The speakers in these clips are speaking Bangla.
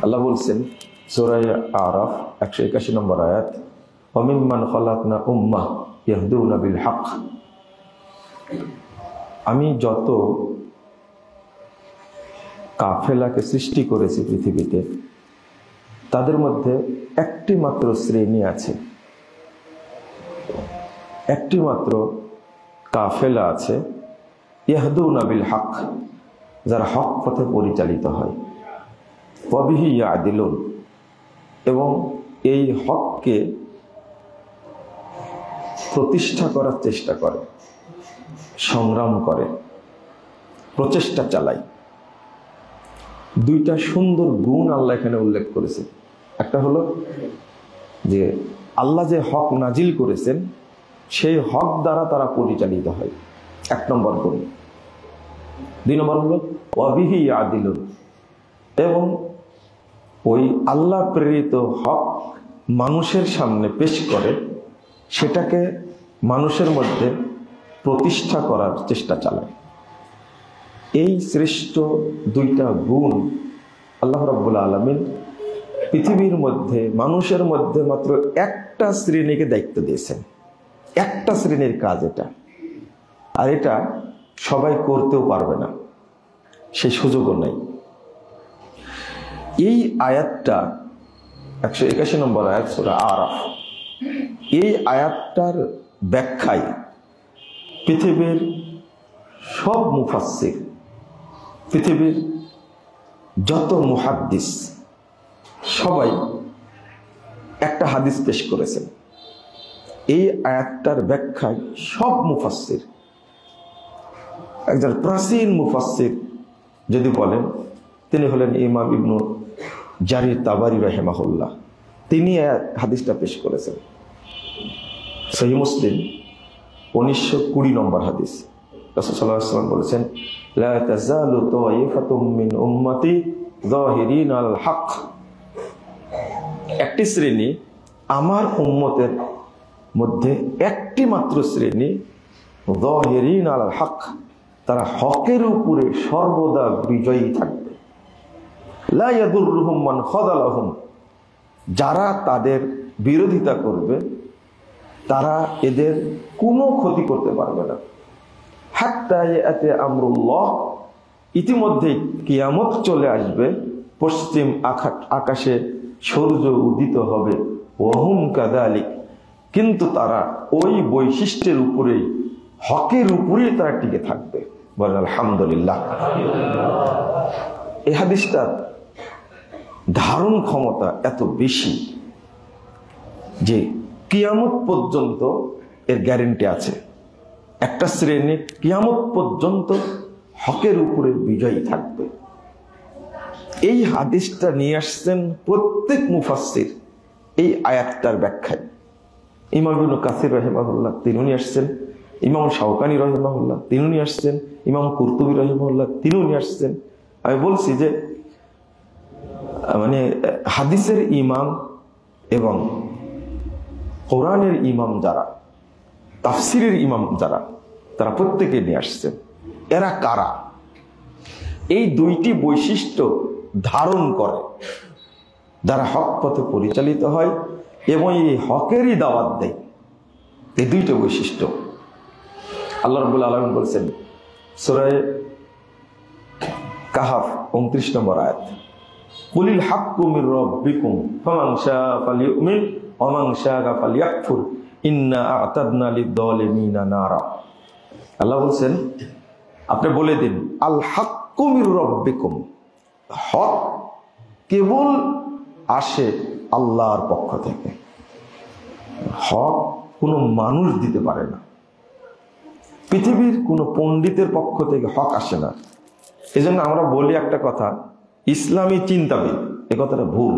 আল্লাহ বলছেন সূরা আরাফ 181 নম্বর আয়াত, ওয়ামিম্মান খালাকনা উম্মাহ ইয়াহদুনা বিল হক। আমি যত কাফেলাকে সৃষ্টি করেছি পৃথিবীতে, তাদের মধ্যে একটি মাত্র শ্রেণী আছে, একটি মাত্র কাফেলা আছে, ইয়াহদুনা বিল হক, যারা হক পথে পরিচালিত হয়, ওয়াবিহি ইয়াদিলুন, এবং এই হককে প্রতিষ্ঠা করার চেষ্টা করে, সংগ্রাম করে, প্রচেষ্টা চালায়। দুইটা সুন্দর গুণ আল্লাহ এখানে উল্লেখ করেছে। একটা হলো যে আল্লাহ যে হক নাজিল করেছেন সেই হক দ্বারা তারা পরিচালিত হয়, 1 নম্বর গুণ। 2 নম্বর হলো ওয়াবিহি ইয়াদিলুন, এবং ওই আল্লাহ প্রেরিত হক মানুষের সামনে পেশ করে সেটাকে মানুষের মধ্যে প্রতিষ্ঠা করার চেষ্টা চালায়। এই শ্রেষ্ঠ দুইটা গুণ আল্লাহ রাব্বুল আলামিন পৃথিবীর মধ্যে মানুষের মধ্যে মাত্র একটা শ্রেণীকে দায়িত্ব দিয়েছেন। একটা শ্রেণীর কাজ এটা, আর এটা সবাই করতেও পারবে না, সেই সুযোগও নাই। এই আয়াতটা 181 নম্বর আয়াত সূরা আরাফ, এই আয়াতটার ব্যাখ্যায় পৃথিবীর সব মুফাসসির, পৃথিবীর যত মুহাদ্দিস সবাই একটা হাদিস পেশ করেছেন। এই আয়াতটার ব্যাখ্যায় সব মুফাসসির, একজন প্রাচীন মুফাসসির যদি বলেন, তিনি হলেন ইমাম ইবনু জারির তাবারি রাহিমাহুল্লাহ। তিনি হাদিসটা পেশ করেছেন সহিহ মুসলিম 1920 নম্বর হাদিস। রাসূল সাল্লাল্লাহু আলাইহি ওয়াসাল্লাম বলেছেন, লা তাযালু তায়িফাতুম মিন উম্মতি যাহিরিনা আল হক। একটি শ্রেণী আমার উম্মতের মধ্যে, একটি মাত্র শ্রেণী যাহিরিনা আল হক, তারা হকের উপরে সর্বদা বিজয়ী থাকবে। লা ইয়াদুররুহুম মান খাযালাহুম, যারা তাদের বিরোধিতা করবে তারা এদের কোনো ক্ষতি করতে পারবে না। হাত্তা ইয়াতি আমরুল্লাহ, ইতিমধ্যেই কিয়ামত চলে আসবে, পশ্চিম আকাশে সূর্য উদিত হবে। ওয়াহুম কাযালিক, কিন্তু তারা ওই বৈশিষ্ট্যের উপরেই, হকের উপরেই তারা টিকে থাকবে। বলেন আলহামদুলিল্লাহ। এই হাদিসটার ধারণ ক্ষমতা এত বেশি যে কিয়ামত পর্যন্ত এর গ্যারেন্টি আছে। একটা শ্রেণী কিয়ামত পর্যন্ত হকের উপরে বিজয়ী থাকবে। এই হাদিসটা নিয়ে আসছেন প্রত্যেক মুফাসসির এই আয়াতটার ব্যাখ্যায়। ইমাম ইবনে কাসির রাহিমাহুল্লাহ তিনি নিয়ে আসছেন, ইমাম শাওকানি রাহিমাহুল্লাহ তিনি নিয়ে আসছেন, ইমাম কুরতুবী রাহিমাহুল্লাহ তিনি নিয়ে আসছেন। আমি বলছি যে মানে হাদিসের ইমাম এবং কোরআনের ইমাম যারা, তাফসিরের ইমাম যারা, তারা প্রত্যেকে নিয়ে আসছেন। এরা কারা? এই দুইটি বৈশিষ্ট্য ধারণ করে যারা হক পথে পরিচালিত হয় এবং এই হকেরই দাওয়াত দেয়। এই দুইটা বৈশিষ্ট্য আল্লাহ রাব্বুল আলামিন বলছেন সূরা কাহাফ 29 নম্বর আয়াত, কুলিল হাক্কু মির রাব্বিকুম ফামান শাআ ফালিউমিন ওয়া মান শাআ ফালিয়াকফুর ইন্না আ'তাদনা লিয-যালিমিনা নারা। আল্লাহ বলছেন আপনি বলে দিন, আল হাক্কু মির রাব্বিকুম, হক কেবল আসে আল্লাহর পক্ষ থেকে। হক কোনো মানুষ দিতে পারে না, পৃথিবীর কোনো পণ্ডিতের পক্ষ থেকে হক আসে না। এজন্য আমরা বলি একটা কথা, ইসলামী চিন্তাবিদ, এ কথাটা ভুল।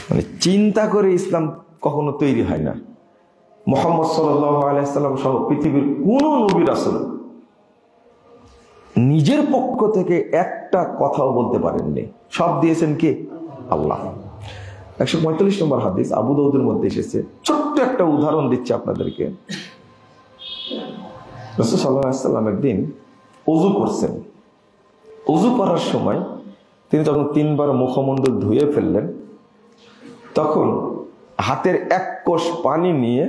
মানে চিন্তা করে ইসলাম কখনো তৈরি হয় না। মুহাম্মদ সাল্লাল্লাহু আলাইহি সাল্লাম সহ পৃথিবীর কোন নবী রাসূল নিজের পক্ষ থেকে একটা কথাও বলতে পারেননি। সব দিয়েছেন কে? আল্লাহ। 145 নম্বর হাদিস আবু দাউদের মধ্যে এসেছে। ছোট্ট একটা উদাহরণ দিচ্ছি আপনাদেরকে। রাসূল সাল্লাল্লাহু আলাইহি সাল্লাম একদিন ওযু করছেন। ওযু করার সময় তিনি যখন 3 বার মুখমণ্ডল ধুয়ে ফেললেন, তখন হাতের এক কোষ পানি নিয়ে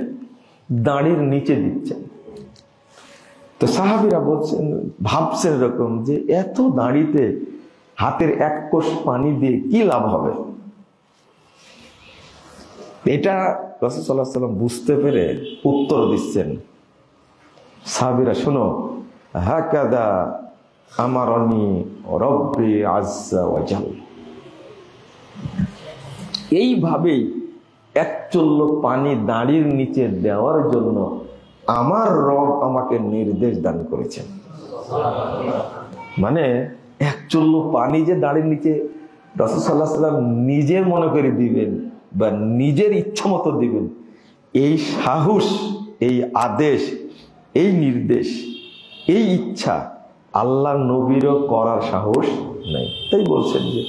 দাঁড়ির নিচে দিচ্ছেন। তো সাহাবীরা বলছেন, ভাবছেন এরকম যে এত দাঁড়িতে হাতের এক কোষ পানি দিয়ে কি লাভ হবে। এটা রাসূল সাল্লাল্লাহু আলাইহি ওয়াসাল্লাম বুঝতে পেরে উত্তর দিচ্ছেন, সাহাবীরা শোনো, হাকাদা আমারনি রব্বি আজ্জা ওয়া জাল, এইভাবেই এক চুল্লু পানি দাঁড়ির নিচে দেওয়ার জন্য আমার রব আমাকে নির্দেশ দান করেছেন। মানে এক চুল্লু পানি যে দাঁড়ির নিচে রাসূল সাল্লাল্লাহু আলাইহি ওয়াসাল্লাম নিজে মনে করে দিবেন বা নিজের ইচ্ছা মতো দিবেন, এই সাহস, এই আদেশ, এই নির্দেশ, এই ইচ্ছা আল্লাহর নবীরও করার সাহস নাই। তাই বলছেন যে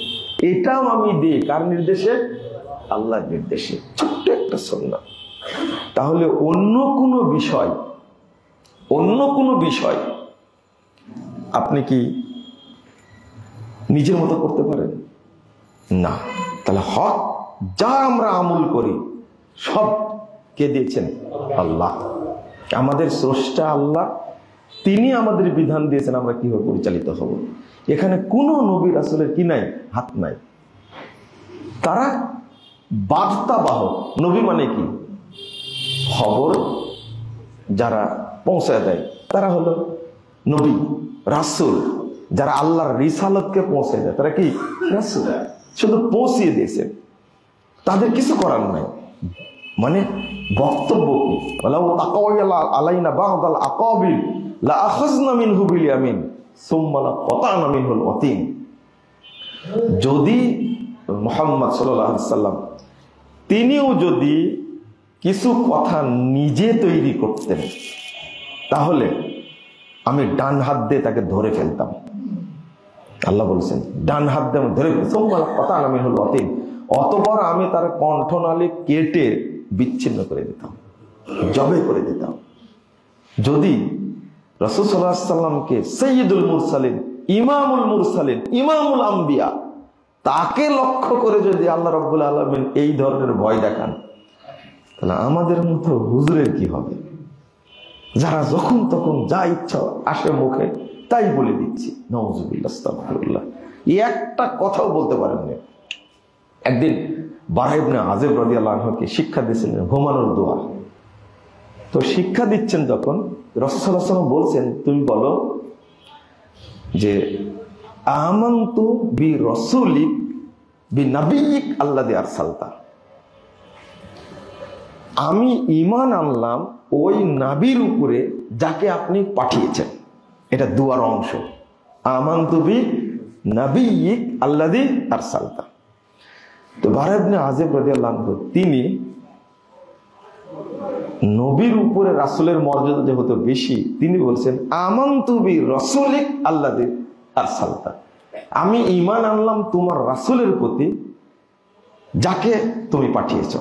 এটাও আমি দিই কার নির্দেশে? আল্লাহর নির্দেশে। ছোট্ট একটা সুন্নাহ। তাহলে অন্য কোনো বিষয় আপনি কি নিজের মতো করতে পারেন না। তাহলে হক যা আমরা আমল করি সব কে দিয়েছেন? আল্লাহ। আমাদের স্রষ্টা আল্লাহ, তিনি আমাদের বিধান দিয়েছেন আমরা কিভাবে পরিচালিত হব। এখানে কোনো নবী রাসূলের কি নাই? হাত নাই। তারা বার্তাবাহক। নবী মানে কি? খবর যারা পৌঁছায় দেয় তারা হলো নবী। রাসূল যারা আল্লাহর রিসালাতকে পৌঁছে দেয় তারা কি? রাসূল। শুধু পৌঁছিয়ে দিয়েছে, তাদের কিছু করার নাই। মানে বক্তব্য কি? ওয়ালাউ তাকাওয়ালা আলাইনা বা'দাল আকাবিল লা আখাযনা মিনহু বিল ইয়ামিন সুম্মা লা কাতা'না মিনহুল ওয়াতিন। যদি মুহাম্মদ সাল্লাল্লাহু আলাইহি সাল্লাম তিনিও যদি কিছু কথা নিজে তৈরি করতেন, তাহলে আমি ডান হাত দিয়ে তাকে ধরে ফেলতাম। আল্লাহ বলছেন ডান হাত দিয়ে ধরে ফেলতাম, অতঃপর আমি তার কণ্ঠনালী কেটে বিচ্ছিন্ন করে দিতাম, জবে করে দিতাম। যদি রাসূল সাল্লাল্লাহু আলাইহি সাল্লামকে সাইয়্যিদুল মুরসালিন, ইমামুল মুরসালিন, ইমামুল আম্বিয়া, তাকে লক্ষ্য করে যদি আল্লাহ রাব্বুল আলামিন এই ধরনের ভয় দেখান, তাহলে আমাদের মতো হুজুরের কি হবে, যারা যখন তখন যা ইচ্ছা আসে মুখে তাই বলে দিচ্ছি। নাউযুবিল্লাহ, আস্তাগফিরুল্লাহ। একটা কথাও বলতে পারেন না। একদিন বারা ইবনে আযিব রাদিয়াল্লাহু আনহুকে শিক্ষা দিয়েছিলেন ঘুমানোর দোয়া। তো শিক্ষা দিচ্ছেন যখন রাসূল সাল্লাল্লাহু আলাইহি ওয়াসাল্লাম বলছেন, তুমি বলো যে আমানতু বি রাসূলিক বি নাবিয়িক আল্লাযী আরসালতা, আমি ঈমান আনলাম ওই নবীর উপরে যাকে আপনি পাঠিয়েছেন। এটা দুয়ার অংশ। আমানতু বি নাবিয়িক আল্লাযী আরসালতা। তো বারা ইবনে আযিব রাদিয়াল্লাহু আনহু তিনি নবীর উপরে রাসূলের মর্যাদা যেহেতু বেশি, তিনি বলছেন আমানতু বি রাসূলিক আল্লাযী আরসালতা, আমি ঈমান আনলাম তোমার রাসূলের প্রতি যাকে তুমি পাঠিয়েছো।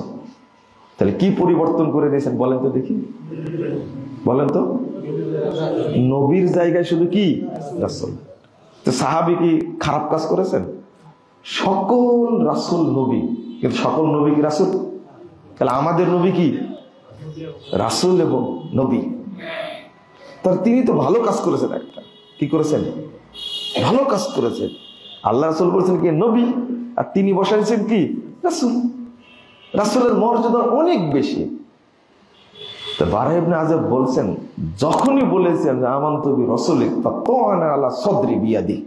তাহলে কি পরিবর্তন করে দিয়েছেন বলেন তো দেখি, বলেন তো। নবীর জায়গায় শুধু কি রাসূল। তো সাহাবী কি খারাপ কাজ করেছেন? সকল রাসূল নবী, কিন্তু সকল নবী কি রাসূল? তাহলে আমাদের নবী কি? রাসূল এবং নবী। তার তিনি তো ভালো কাজ করেছেন। একটা কি করেছেন? ভালো কাজ করেছেন। আল্লাহ রাসূল বলেছেন কি নবী, আর তিনি বসাইছেন কি রাসূল। রাসূলের মর্যাদা অনেক বেশি। তো বারা ইবনে আযিব বলছেন, যখনই বলেছেন যে আমানতু বি রাসূলিক ফাতানা আলা সাদরি বিয়াদি,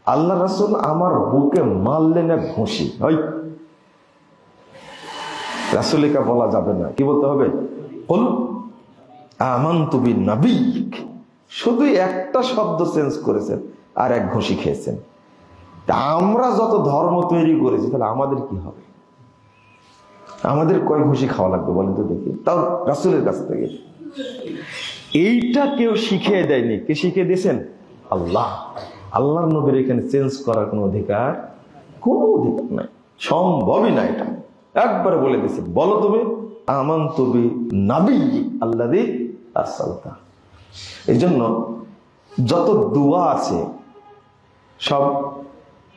আল্লাহ রাসূল আমার বুকে মারলেন এক ঘুষি। ওই রাসূলিকা বলা যাবে না, কি বলতে হবে? কুল আমানতু বিন নাবিয়িক। শুধু একটা শব্দ চেঞ্জ করেছেন আর এক ঘুষি খেয়েছেন। তা আমরা যত ধর্ম তৈরি করেছি, তাহলে আমাদের কি হবে? আমাদের কয় ঘুষি খাওয়া লাগবে বলেন তো দেখি, তাও রাসূলের কাছ থেকে। এইটা কেউ শিখিয়ে দেয়নি। কে শিখিয়ে দিয়েছেন? আল্লাহ। আল্লাহর নবীর এখানে চেঞ্জ করার কোনো অধিকার নাই, সম্ভবই না। এটা একবারে বলে দিয়েছে, বলো তুমি আমানতু বি নাবিয়্যিক আল্লাযী আরসালতা। এই জন্য যত দোয়া আছে সব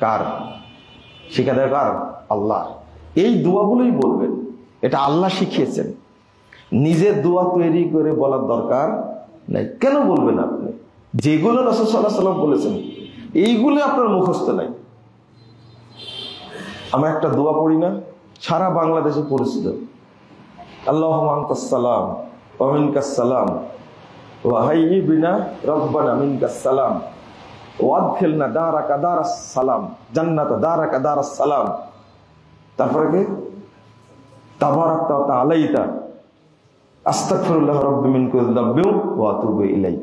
কার? শিখা দেয় কার? আল্লাহ। এই দোয়াগুলোই বলবেন, এটা আল্লাহ শিখিয়েছেন। নিজের দোয়া তৈরি করে বলার দরকার নাই। কেন বলবেন আপনি? যেগুলো রাসূল সাল্লাল্লাহু আলাইহি ওয়াসাল্লাম বলেছেন এইগুলো আপনার মুখস্থ নাই। আমরা একটা দোয়া পড়ি না, সারা বাংলাদেশে পরিচিত, আল্লাহুম্মা আনতাস সালাম ওয়া মিনকাস সালাম ওয়া হাইয়্যি বিনা রাব্বানা মিনকাস সালাম ওয়া আদখিলনা দারাকা দারাস সালাম জান্নাতা দারাকা দারাস সালাম। তারপরে কি? তাবারাকতা ওয়া তাআলাইতা আস্তাগফিরুল্লাহ রাব্বি মিন কুল্লি যামবিন ওয়া আতুবু ইলাইহি।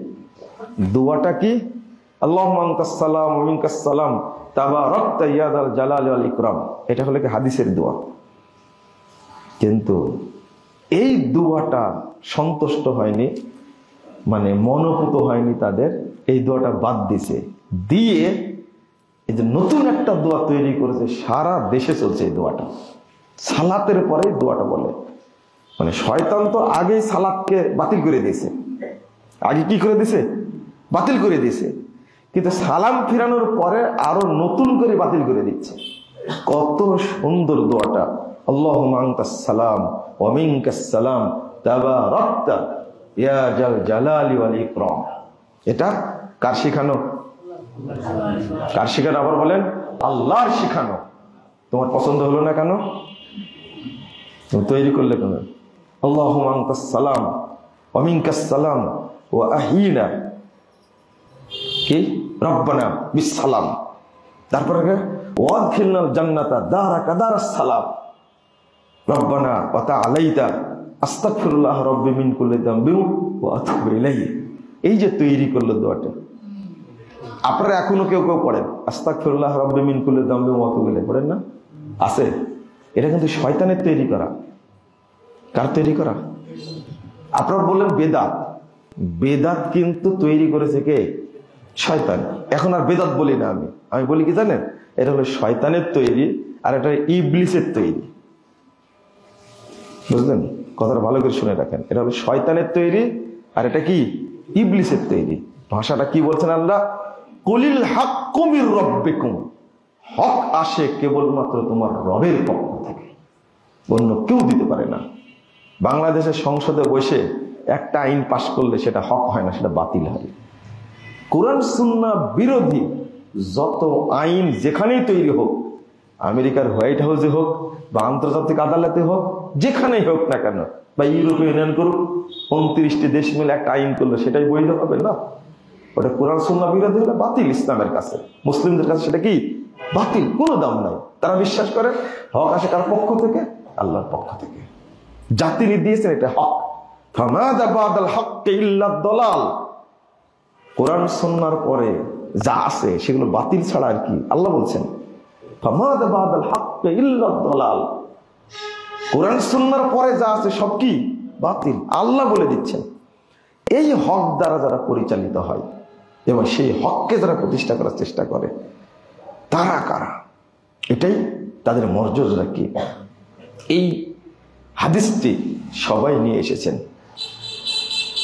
দোয়াটা কি? আল্লাহুম্মা আনতাস সালাম ওয়া মিনকাস সালাম তাবারাকতা ইয়া যাল জালালি ওয়াল ইকরাম। এটা হলো কি হাদিসের দোয়া। কিন্তু এই দোয়াটা সন্তুষ্ট হয়নি, মানে মনোপুত হয়নি তাদের, এই দোয়াটা বাদ দিছে, দিয়ে এই যে নতুন একটা দোয়া তৈরি করেছে, সারা দেশে চলছে এই দোয়াটা। সালাতের পরে দোয়াটা বলে, মানে শয়তান তো আগেই সালাতকে বাতিল করে দিয়েছে। আগে কি করে দিছে? বাতিল করে দিয়েছে। কিন্তু সালাম ফিরানোর পরে আরো নতুন করে বাতিল করে দিচ্ছে। কত সুন্দর দোয়াটা, আল্লাহুম্মা আনতাস সালাম ওয়া মিনকাস সালাম তাবারাকতা ইয়া জাল জালালি ওয়াল ইকরাম। এটা কার শেখানো? কার শেখানো? আবার বলেন, আল্লাহর শেখানো। তোমার পছন্দ হলো না কেন? তুমি তৈরি করলে কেন? আল্লাহুম্মা আনতাস সালাম ওয়া মিনকাস সালাম ওয়া আহয়িনা কি রাব্বানা বিস সালাম। তারপরে ওয়া আদখিলনাল জান্নাতা দারাকা দারাস সালাম রাব্বানা ওয়া তাআলাইতা আস্তাগফিরুল্লাহ রাব্বি মিন কুল্লি যামবিন ওয়া আতুবু ইলাইহি। এই যে তৈরি করলো দোয়াটা, আপনারা এখনো কেউ কেউ পড়েন আস্তাগফিরুল্লাহ রাব্বি মিন কুল্লি যামবিন ওয়া আতুবু ইলাইহি, পড়েন না? আছে। এটা কিন্তু শয়তানের তৈরি করা। কার তৈরি করা? আপনারা বললেন বেদাত। বেদাত কিন্তু তৈরি করেছে কে? শয়তান। এখন আর বেদাত বলি না, আমি বলি কি জানেন, এটা হলো শয়তানের তৈরি, আর এটা ইবলিসের তৈরি। বুঝলেন? কথাটা ভালো করে শুনে রাখেন। এটা হলো শয়তানের তৈরি, আর এটা কি? ইবলিসের তৈরি। ভাষাটা কি বলছেন আল্লাহ? কুলিল হাক্কু মির রাব্বিকুম। হক আসে কেবলমাত্র তোমার রবের পক্ষ থেকে, অন্য কেউ দিতে পারে না। বাংলাদেশের সংসদে বসে একটা আইন পাশ করলে সেটা হক হয় না, সেটা বাতিল হয়। কোরআন সুন্নাহ বিরোধী যত আইন যেখানেই তৈরি হোক, আমেরিকার হোয়াইট হাউসে হোক বা আন্তর্জাতিক আদালতে হোক, যেখানেই হোক না কেন, বা ইউরোপীয় ইউনিয়ন করুক, 29টি দেশ মিলে একটা আইন করলো, সেটাই বৈধ হবে না। ওটা কোরআন সুন্নাহ বিরোধী হলে বাতিল। ইসলামের কাছে, মুসলিমদের কাছে সেটা কি? বাতিল, কোনো দাম নাই। তারা বিশ্বাস করে হক আসে কার পক্ষ থেকে? আল্লাহর পক্ষ থেকে। যা তিনি দিয়েছেন এটা হক। ফামাযা বাদাল হক্কি ইল্লা দলাল। কোরআন সুন্নাহর পরে যা আছে সেগুলো বাতিল ছাড়া আর কি? আল্লাহ বলছেন ফামাযা বাদাল হক্কি ইল্লা দলাল। কোরআন সুন্নাহর পরে যা আছে সব কি? বাতিল। আল্লাহ বলে দিচ্ছেন। এই হক দ্বারা যারা পরিচালিত হয় এবং সেই হককে যারা প্রতিষ্ঠা করার চেষ্টা করে, তারা কারা? এটাই তাদের মর্যাদা কি? এই হাদিসটি সবাই নিয়ে এসেছেন।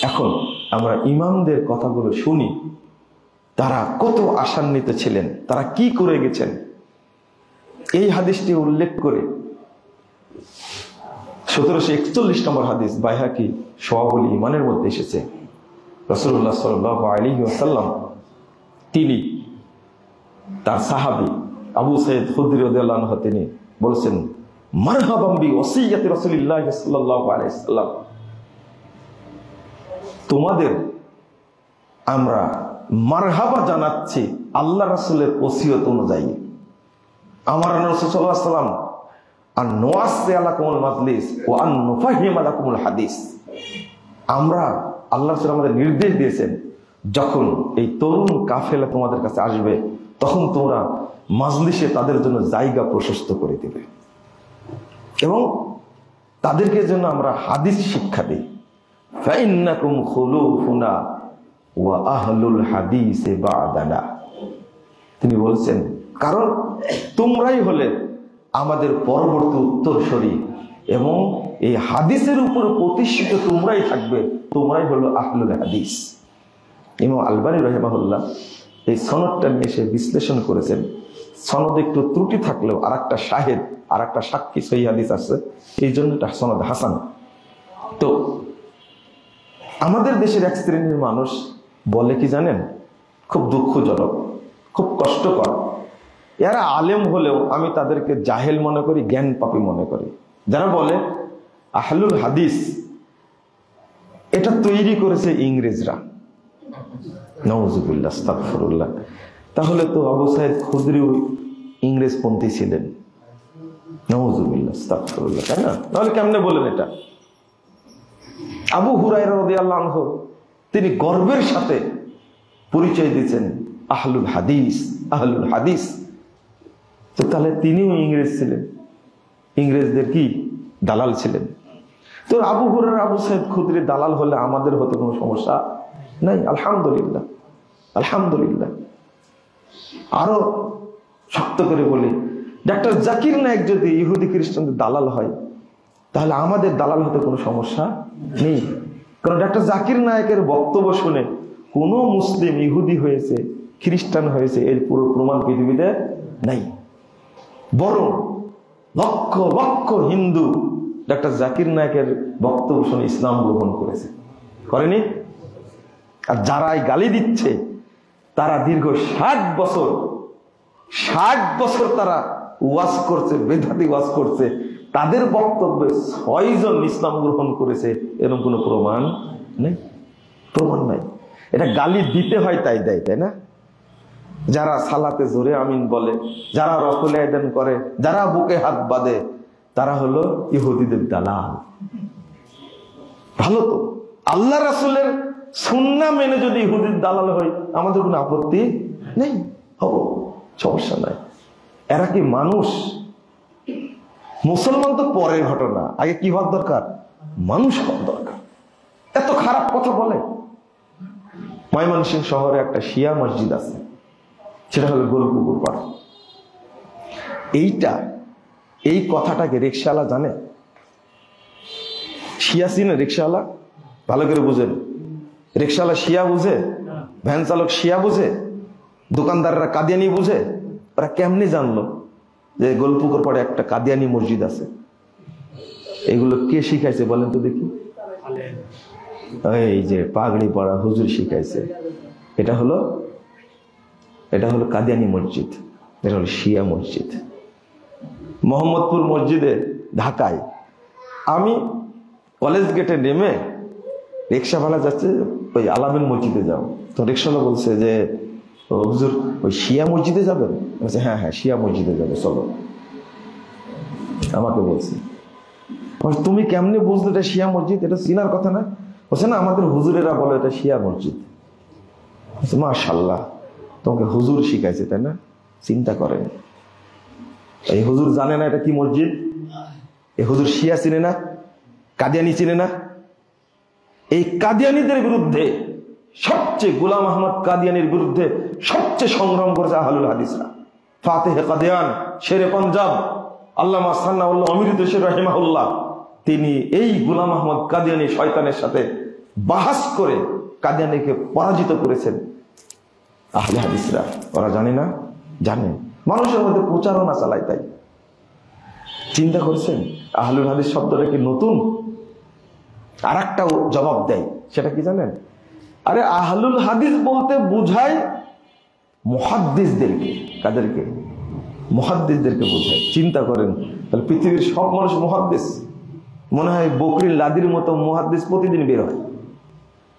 এখন আমরা ইমামদের কথাগুলো শুনি, তারা কত আশান্বিত ছিলেন, তারা কি করে গেছেন। এই হাদিসটি উল্লেখ করে 1741 নম্বর হাদিস বাইহাকি শুআবুল ঈমানের মধ্যে এসেছে। রাসূলুল্লাহ সাল্লাল্লাহু আলাইহি ওয়াসাল্লাম তিনি তার সাহাবী আবু সাঈদ খুদরি রাদিয়াল্লাহু আনহু তিনি বলেছেন, মারহাবাম বি ওসিয়াতি রাসূলিল্লাহ সাল্লাল্লাহু আলাইহি ওয়াসাল্লাম। তোমাদের আমরা মারহাবা জানাচ্ছি আল্লাহ রাসূলের ওসিয়ত অনুযায়ী। আমার রাসূল সাল্লাল্লাহু আলাইহি ওয়াসাল্লাম আন নুয়াসি আলাকুমুল মাজলিস ওয়া আন নুফাহিম আলাকুমুল হাদিস। আমরা আল্লাহ রাসূল আমাদের নির্দেশ দিয়েছেন, যখন এই তরুণ কাফেলা তোমাদের কাছে আসবে তখন তোমরা মাজলিসে তাদের জন্য জায়গা প্রশস্ত করে দিবে এবং তাদেরকে জন্য আমরা হাদিস শিক্ষা দিই। ফাইন্নাকুম খুলুফুনা ওয়া আহলুল হাদিসে বা'দানা। তিনি বলছেন, কারণ তোমরাই হলে আমাদের পরবর্তী উত্তরসূরি এবং এই হাদিসের উপরে প্রতিষ্ঠিত তোমরাই থাকবে, তোমরাই হলো আহলুল হাদিস। ইমাম আলবানী রাহিমাহুল্লাহ এই সনদটা নিয়ে এসে বিশ্লেষণ করেছেন সনদে একটু ত্রুটি থাকলেও আর একটা শাহেদ, আর একটা সাক্ষী সহিহ হাদিস আছে, এই জন্য এটা সনদ হাসান। তো আমাদের দেশের এক শ্রেণীর মানুষ বলে কি জানেন, খুব দুঃখজনক, খুব কষ্টকর, এরা আলেম হলেও আমি তাদেরকে জাহেল মনে করি, জ্ঞান পাপী মনে করি। যারা বলে আহলুল হাদিস এটা তৈরি করেছে ইংরেজরা, নাউজুবিল্লাহ আস্তাগফিরুল্লাহ। তাহলে তো আবু সাইদ খুদরি ইংরেজপন্থী ছিলেন, নাউজুবিল্লাহ আস্তাগফিরুল্লাহ, তাই না? তাহলে কেমনে বলেন এটা? আবু হুরায়রা রাদিয়াল্লাহু আনহু তিনি গর্বের সাথে পরিচয় দিয়েছেন আহলুল হাদিস, আহলুল হাদিস। তো তাহলে তিনিও ইংরেজ ছিলেন, ইংরেজদের কি দালাল ছিলেন। তো আবু হুরায়রা আবু সাইদ খুদরি দালাল হলে আমাদের হতে কোনো সমস্যা নাই, আলহামদুলিল্লাহ, আলহামদুলিল্লাহ। আরো শক্ত করে বলি, ডাক্তার জাকির নায়েক যদি ইহুদি খ্রিস্টানদের দালাল হয়, তাহলে আমাদের দালাল হতে কোনো সমস্যা নেই। কারণ ডাক্তার জাকির নায়েকের বক্তব্য শুনে কোন মুসলিম ইহুদি হয়েছে, খ্রিস্টান হয়েছে, এর পুরো প্রমাণ পৃথিবীতে নাই। বরং লক্ষ লক্ষ হিন্দু ডাক্তার জাকির নায়েকের বক্তব্য শুনে ইসলাম গ্রহণ করেছে, করেনি? আর যারা গালি দিচ্ছে তারা দীর্ঘ 60 বছর তারা ওয়াজ করছে, বেদাতি ওয়াজ করছে, তাদের বক্তব্যে 6 জন ইসলাম গ্রহণ করেছে, এরকম কোনো প্রমাণ নেই, প্রমাণ নাই। এটা গালি দিতে হয় তাই দেয়, তাই না? যারা সালাতে জোরে আমিন বলে, যারা রফুল আযান করে, যারা বুকে হাত বাঁধে, তারা হলো ইহুদিদের দালাল। ভালো তো, আল্লাহ রাসূলের সুন্নাহ মেনে যদি ইহুদির দালাল হয় আমাদের কোনো আপত্তি নেই, হবো, সমস্যা নাই। এরা কি মানুষ? মুসলমান তো পরের ঘটনা, আগে কি হওয়ার দরকার? মানুষ হওয়ার দরকার। এত খারাপ কথা বলে। ময়মনসিংহ শহরে একটা শিয়া মসজিদ আছে, সেটা হলো গোলপুকুর পাড়। এই কথাটাকে রিকশাওয়ালা জানে? শিয়া চিনে? রিকশাওয়ালা ভালো করে বুঝেন। রিকশাওয়ালা শিয়া বুঝে, ভ্যান চালক শিয়া বুঝে, দোকানদাররা কাদিয়ানি বুঝে। ওরা কেমনি জানলো যে গোলপুকুর পাড়ে একটা কাদিয়ানি মসজিদ আছে? এগুলো কে শিখাইছে বলেন তো দেখি? এই যে পাগড়ি পরা হুজুর শিখাইছে। এটা হলো কাদিয়ানি মসজিদ, এটা হলো শিয়া মসজিদ। মোহাম্মদপুর মসজিদে ঢাকায় আমি কলেজ গেটে নেমে রিক্সাওয়ালা যাচ্ছে ওই আলামিন মসজিদে যাও, তো রিক্সাওয়ালা বলছে যে হুজুর ওই শিয়া মসজিদে যাবেন? বলছে হ্যাঁ হ্যাঁ শিয়া মসজিদে যাবে, চলো। আমাকে বলছে তুমি কেমনে বুঝলে এটা শিয়া মসজিদ? এটা চিনার কথা না? বলছে না, আমাদের হুজুরেরা বলে এটা শিয়া মসজিদ। মাশাআল্লাহ, তোমাকে হুজুর শিখাইছে, তাই না? চিন্তা করেন, এই হুজুর জানে না এটা কি মসজিদ? এই হুজুর শিয়া চিনে না, কাদিয়ানি চিনে না? এই কাদিয়ানিদের বিরুদ্ধে সবচেয়ে, গোলাম আহমদ কাদিয়ানির বিরুদ্ধে সবচেয়ে সংগ্রাম করেছে আহলুল হাদিসরা। ফাতেহে কাদিয়ান, শেরে পাঞ্জাব, আল্লামা সান্নাউল্লাহ অমৃত শের রাহিমাহুল্লাহ, তিনি এই গোলাম আহমদ কাদিয়ানি শয়তানের সাথে বাহাস করে কাদিয়ানিকে পরাজিত করেছেন আহলে হাদিসরা। ওরা জানে না? জানে। মানুষের মধ্যে প্রচারণা চালায়। তাই চিন্তা করছেন আহলুল হাদিস শব্দটা কি নতুন? আর একটা জবাব দেয়, সেটা কি জানেন? আরে আহলুল হাদিস বলতে বুঝায় মুহাদ্দিসদেরকে। কাদেরকে? মুহাদ্দিসদেরকে বোঝায়। চিন্তা করেন, তাহলে পৃথিবীর সব মানুষ মুহাদ্দিস? মনে হয় বকরির লাদির মতো মুহাদ্দিস প্রতিদিন বের হয়।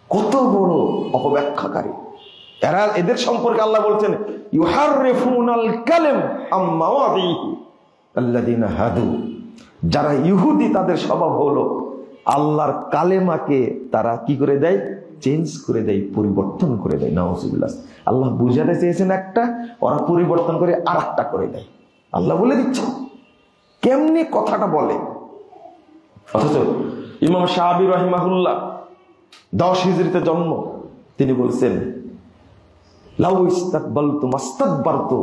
কত বড় অপব্যাখ্যাকারী এরা! এদের সম্পর্কে আল্লাহ বলছেন ইউহাররিফুনাল কালিম আম মাওয়াদিহি আল্লাযিনা হাদু। যারা ইহুদি তাদের স্বভাব হলো আল্লাহর কালেমাকে তারা কি করে দেয়? চেঞ্জ করে দেয়, পরিবর্তন করে দেয়। নাউজুবিল্লাহ। আল্লাহ বুঝাতে চেয়েছেন একটা, ওরা পরিবর্তন করে আর একটা করে দেয়। আল্লাহ বলে দিচ্ছে কেমনি কথাটা বলে। অথচ ইমাম শাহাবি রাহিমাহুল্লাহ 10 হিজরিতে জন্ম, তিনি বলছেন লাউ ইস্তাকবালতু মাস্তাকবারতু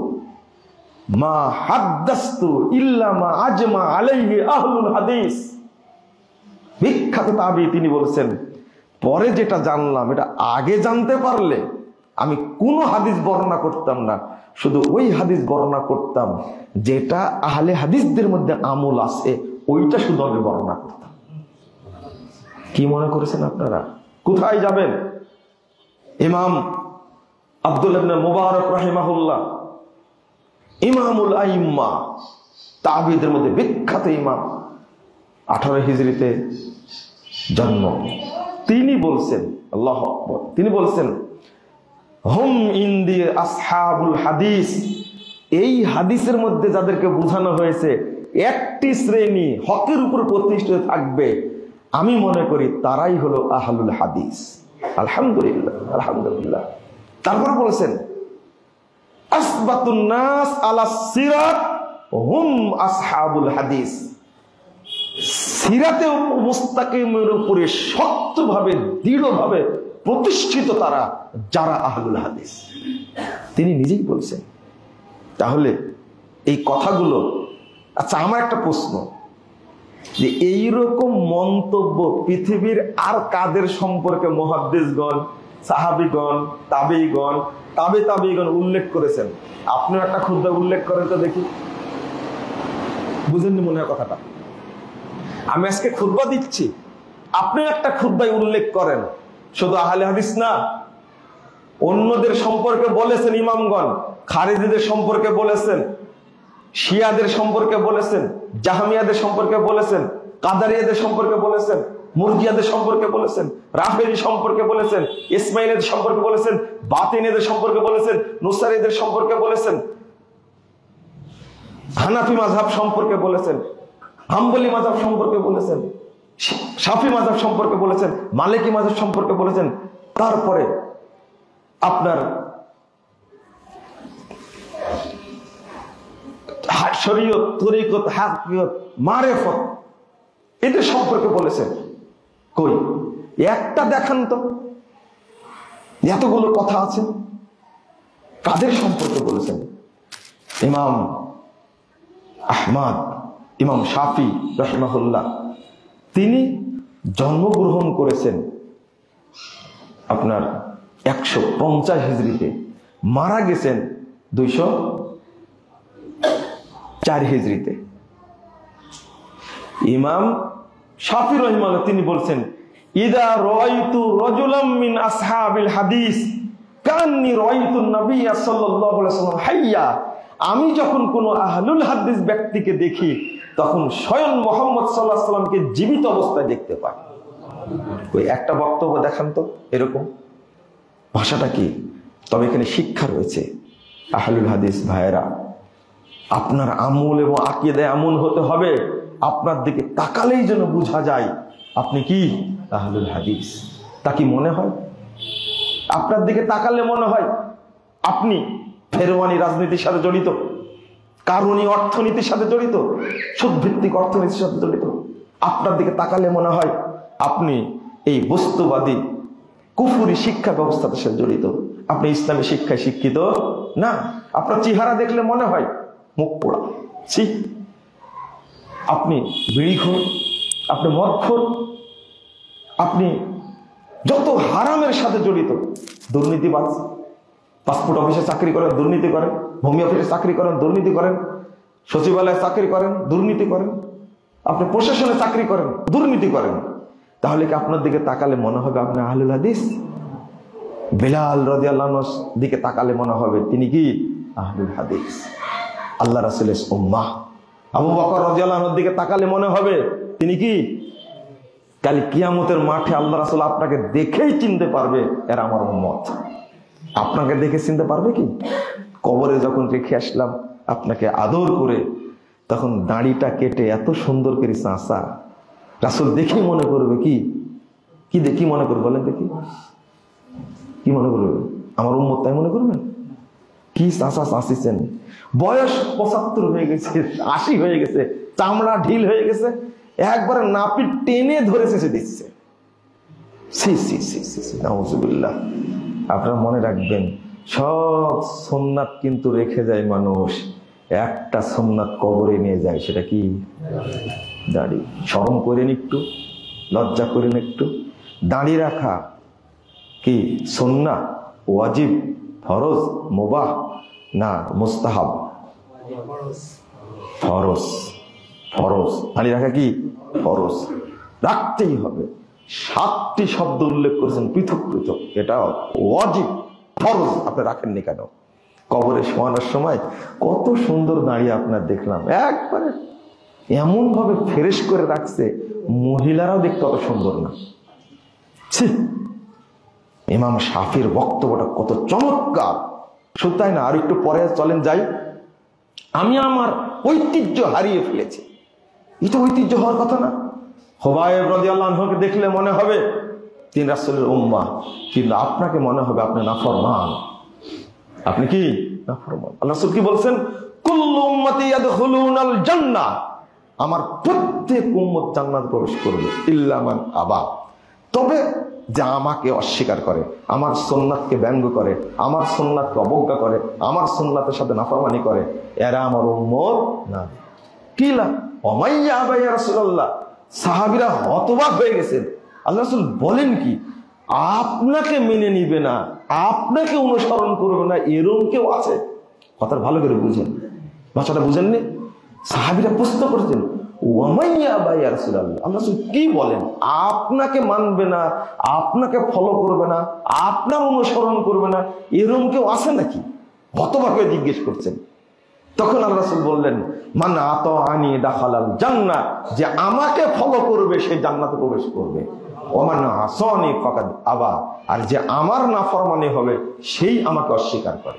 মা হাদ্দাসতু ইল্লা মা আজমা আলাইহি আহলুল হাদিস। বিখ্যাত তাবী, তিনি বলছেন পরে যেটা জানলাম এটা আগে জানতে পারলে আমি কোনো হাদিস বর্ণনা করতাম না, শুধু ওই হাদিস বর্ণনা করতাম যেটা আহলে হাদিসদের মধ্যে আমল আছে, ওইটা শুধু আমি বর্ণনা করতাম। কি মনে করেছেন আপনারা? কোথায় যাবেন? ইমাম আব্দুল্লাহ ইবনে মুবারক রাহিমাহুল্লাহ, ইমামুল আইম্মা, তাবিদের মধ্যে বিখ্যাত ইমাম, 18 হিজরিতে জন্ম। তিনি বলছেন, আল্লাহু আকবার, তিনি বলছেন হুম ইনদি আসহাবুল হাদিস, এই হাদিসের মধ্যে যাদেরকে বোঝানো হয়েছে একটি শ্রেণী হকের উপর প্রতিষ্ঠিত থাকবে, আমি মনে করি তারাই হলো আহলুল হাদিস। আলহামদুলিল্লাহ, আলহামদুলিল্লাহ। তারপর বলেছেন আসবাতুন নাস আলা সিরাত হুম আসহাবুল হাদিস, সিরাতে মুস্তাকিমের উপরে শক্তভাবে দৃঢ়ভাবে প্রতিষ্ঠিত তারা যারা আহলুল হাদিস। তিনি নিজেই বলছেন। তাহলে এই কথাগুলো, আচ্ছা আমার একটা প্রশ্ন, যে এইরকম মন্তব্য পৃথিবীর আর কাদের সম্পর্কে মুহাদ্দিসগণ, সাহাবীগণ, তাবেঈগণ, তাবেঈগণ উল্লেখ করেছেন? আপনিও একটা খুতবা উল্লেখ করেন তো দেখি। বুঝেননি মনে হয় কথাটা? আমি আজকে খুতবা দিচ্ছি, আপনিও একটা খুতবায় উল্লেখ করেন। শুধু আহলে হাদিস না, অন্যদের সম্পর্কে বলেছেন ইমামগণ, খারিজিদের সম্পর্কে বলেছেন, শিয়াদের সম্পর্কে বলেছেন, জাহমিয়াদের সম্পর্কে বলেছেন, কাদারিয়াদের সম্পর্কে বলেছেন, মুরজিয়াদের সম্পর্কে বলেছেন, রাফেজি সম্পর্কে বলেছেন, ইসমাইলীদের সম্পর্কে বলেছেন, বাতিনীদের সম্পর্কে বলেছেন, নুসাইরীদের সম্পর্কে বলেছেন, হানাফি মাযহাব সম্পর্কে বলেছেন, হাম্বলি মাযহাব সম্পর্কে বলেছেন, শাফি মাযহাব সম্পর্কে বলেছেন, মালিকি মাযহাব সম্পর্কে বলেছেন। তারপরে আপনার শরীয়ত, তরিকত, হাকিকত, মারেফত এদের সম্পর্কে বলেছেন। কই একটা দেখান তো, এতগুলো কথা আছে, কাদের সম্পর্কে বলেছেন? ইমাম আহমদ, ইমাম শাফি রাহিমাহুল্লাহ, তিনি জন্মগ্রহণ করেছেন আপনার 150 হিজরিতে, মারা গেছেন 204 হিজরিতে। ইমাম শাফি রাহিমাহুল্লাহ তিনি বলছেন, ইদা রাআইতু রাজুলাম মিন আসহাবিল হাদিস কান্নী রাআইতু নবী সাল্লাল্লাহু আলাইহি ওয়াসাল্লাম হাইয়া, আমি যখন কোন আহলুল হাদিস ব্যক্তিকে দেখি তখন স্বয়ং মুহাম্মদ সাল্লাল্লাহু আলাইহি ওয়াসাল্লামকে জীবিত অবস্থায় দেখতে পাই। ওই একটা বক্তব্য দেখান তো এরকম। ভাষাটা কি? তবে এখানে শিক্ষা রয়েছে। আহলুল হাদিস ভাইয়েরা, আপনার আমল এবং আকীদা এমন হতে হবে আপনার দিকে তাকালেই যেন বোঝা যায় আপনি কি আহলুল হাদিস। তা কি মনে হয়? আপনার দিকে তাকালে মনে হয় আপনি ফেরওয়ানি রাজনীতির সাথে জড়িত, কারণী অর্থনীতির সাথে জড়িত, সুদভিত্তিক অর্থনীতির সাথে জড়িত। আপনার দিকে তাকালে মনে হয় আপনি এই বস্তুবাদী কুফুরি শিক্ষা ব্যবস্থার সাথে জড়িত, আপনি ইসলামী শিক্ষায় শিক্ষিত না। আপনার চেহারা দেখলে মনে হয় মুখ পোড়া, আপনি বিড়িখোর, আপনি মদখোর, আপনি যত হারামের সাথে জড়িত, দুর্নীতিবাজ, পাসপোর্ট অফিসে চাকরি করেন, দুর্নীতি করেন, ভূমি অফিসে চাকরি করেন, দুর্নীতি করেন, সচিবালয়ে চাকরি করেন, দুর্নীতি করেন, আপনি প্রশাসনে চাকরি করেন, দুর্নীতি করেন, তাহলে কি আপনার দিকে তাকালে মনে হবে আপনি আহলুল হাদিস? বেলাল রাদিয়াল্লাহু আনহুর দিকে তাকালে মনে হবে তিনি কি আহলুল হাদিস, আল্লাহ রাসূলের উম্মাহ। আবু বকর রাদিয়াল্লাহু আনহুর দিকে তাকালে মনে হবে তিনি কি? কাল কিয়ামতের মাঠে আল্লাহ রাসূল আপনাকে দেখেই চিনতে পারবে এরা আমার উম্মত। আপনাকে দেখে চিনতে পারবে কি? কবরে যখন রেখে আসলাম আপনাকে আদর করে, তখন দাড়িটা কেটে এত সুন্দর করে চাঁচা, রাসূল দেখেই মনে করবে কি কি দেখি মনে করবে? বলেন দেখি, কি মনে করবে? আমার উম্মত তাই মনে করবেন? কি চাঁচা চাঁচিছেন, বয়স 75 হয়ে গেছে, 80 হয়ে গেছে, চামড়া ঢিল হয়ে গেছে, একবারে নাপি টেনে ধরে চেঁচে দিচ্ছে। নাউজুবিল্লাহ। আপনারা মনে রাখবেন, সব সুন্নাত কিন্তু রেখে যায় মানুষ, একটা সুন্নাত কবরে নিয়ে যায়, সেটা কি? দাড়ি। শরম করেন একটু, লজ্জা করেন একটু। দাড়ি রাখা কি সুন্নাত? ওয়াজিব, ফরজ, মুবাহ না মুস্তাহাব? ফরজ। ফরজ দাঁড়ি রাখা কি ফরজ, রাখতেই হবে। 7টি শব্দ উল্লেখ করেছেন পৃথক পৃথক, এটা ওয়াজিব, ফরজ। আপনি রাখেননি কেন? কবরে শোয়ানোর সময় কত সুন্দর দাঁড়িয়ে আপনার দেখলাম, একবারে এমন ভাবে ফ্রেশ করে রাখছে, মহিলারাও দেখতে অত সুন্দর না। ইমাম শাফির বক্তব্যটা কত চমৎকার, শুধু তাই না, আর একটু পরে চলেন যাই। আমি আমার ঐতিহ্য হারিয়ে ফেলেছি, এটা ঐতিহ্য হওয়ার কথা না। হুবায়ব রাদিয়াল্লাহু আনহুকে দেখলে মনে হবে তিনি রাসূলের উম্মাহ, কিন্তু আপনাকে মনে হবে আপনি নাফরমান। আপনি কি নাফরমান? আল্লাহ রাসূল কি বলছেন? কুল্লু উম্মতি ইয়াদখুলুনাল জান্নাহ, আমার প্রত্যেক উম্মত জান্নাতে প্রবেশ করবে ইল্লা মান আবা, তবে যা আমাকে অস্বীকার করে, আমার সুন্নাতকে ব্যঙ্গ করে, আমার সুন্নাতকে অবজ্ঞা করে, আমার সুন্নাতের সাথে নাফরমানি করে, এরা আমার উম্মত না। কিলা ওমাইয়া আবা ইয়া রাসূলুল্লাহ, সাহাবীরা হতবাক হয়ে গেছেন। আল্লাহ রাসূল বলেন কি, আপনাকে মেনে নিবে না, আপনাকে অনুসরণ করবে না, এরকম কেউ আছে? কথাটা ভালো করে বুঝেন, ভাষাটা বুঝেননি? সাহাবীরা প্রশ্ন করেছেন, ওয়ামাইয়া আবা ইয়া রাসূলুল্লাহ, আল্লাহ রাসূল কি বলেন? আপনাকে মানবে না, আপনাকে ফলো করবে না, আপনার অনুসরণ করবে না, এরকম কেউ আছে নাকি? হতবাক হয়ে জিজ্ঞেস করছেন। তখন আল্লাহ রাসূল বললেন, মান আতাআনি দাখালাল জান্নাহ, যে আমাকে ফলো করবে সে জান্নাতে প্রবেশ করবে। ওমান আসানি ফাকাদ আবা, আর যে আমার নাফরমানি হবে সেই আমাকে অস্বীকার করে,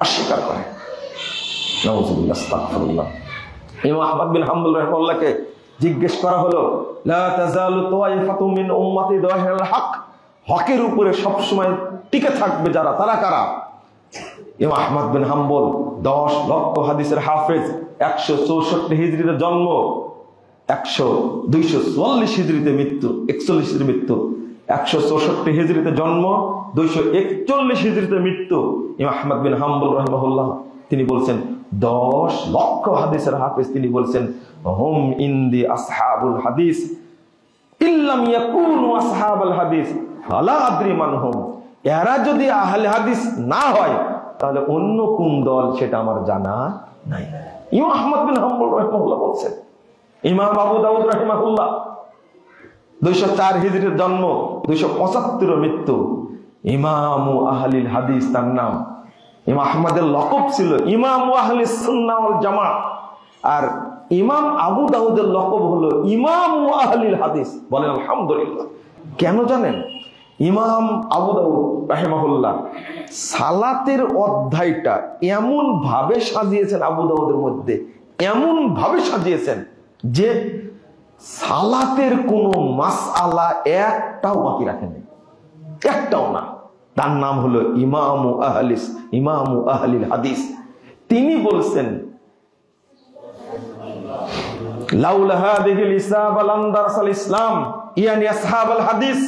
অস্বীকার করে। নাউযুবিল্লাহ, আস্তাগফিরুল্লাহ। ইমাম আহমদ বিন হাম্বল রাহিমাহুল্লাহকে জিজ্ঞেস করা হলো, লা তাযালু তাওয়াইফাতুম মিন উম্মতি যাহিরুল হক, হকের উপরে সব সময় টিকে থাকবে যারা, তারা কারা? ইমাম আহমদ বিন হাম্বল 10 লক্ষ হাদিসের হাফেজ, 164 হিজরিতে জন্ম, 244 হিজরিতে মৃত্যু, 41 হিজরিতে মৃত্যু, 164 হিজরিতে জন্ম, 241 হিজরিতে মৃত্যু। ইমাম আহমদ বিন হাম্বল রাহিমাহুল্লাহ তিনি বলছেন 10 লক্ষ হাদিসের হাফেজ, তিনি বলছেন হুম ইনদি আসহাবুল হাদিস ইল্লাম ইয়াকুনু আসহাবুল হাদিস ফালা আদরি মান হুম, এরা যদি আহলে হাদিস না হয় তাহলে অন্য কোন দল সেটা আমার জানা নাই। ইমাম আহমদ বিন হাম্বল রাহিমাহুল্লাহ বলছেন। ইমাম আবু দাউদ রাহিমাহুল্লাহ 204 হিজরির জন্ম, 275 মৃত্যু, ইমামু আহলিল হাদিস তার নাম। ইমাম আহমদের লকব ছিল ইমামু আহলিস সুন্নাহ ওয়াল জামাআহ, আর ইমাম আবু দাউদের লকব হলো ইমামু আহলিল হাদিস। বলেন আলহামদুলিল্লাহ। কেন জানেন? ইমাম আবু দাউদ রাহিমাহুল্লাহ সালাতের অধ্যায়টা এমন ভাবে সাজিয়েছেন, আবু দাউদের মধ্যে এমন ভাবে সাজিয়েছেন যে সালাতের কোনো মাসআলা একটাও বাকি রাখেননি, একটাও না। তার নাম হলো ইমামু আহলিল হাদিস। তিনি বলছেন, লাউলা হাদিহিল ইসাবা লাম দারাসাল ইসলাম ইয়ানি আসহাবুল হাদিস।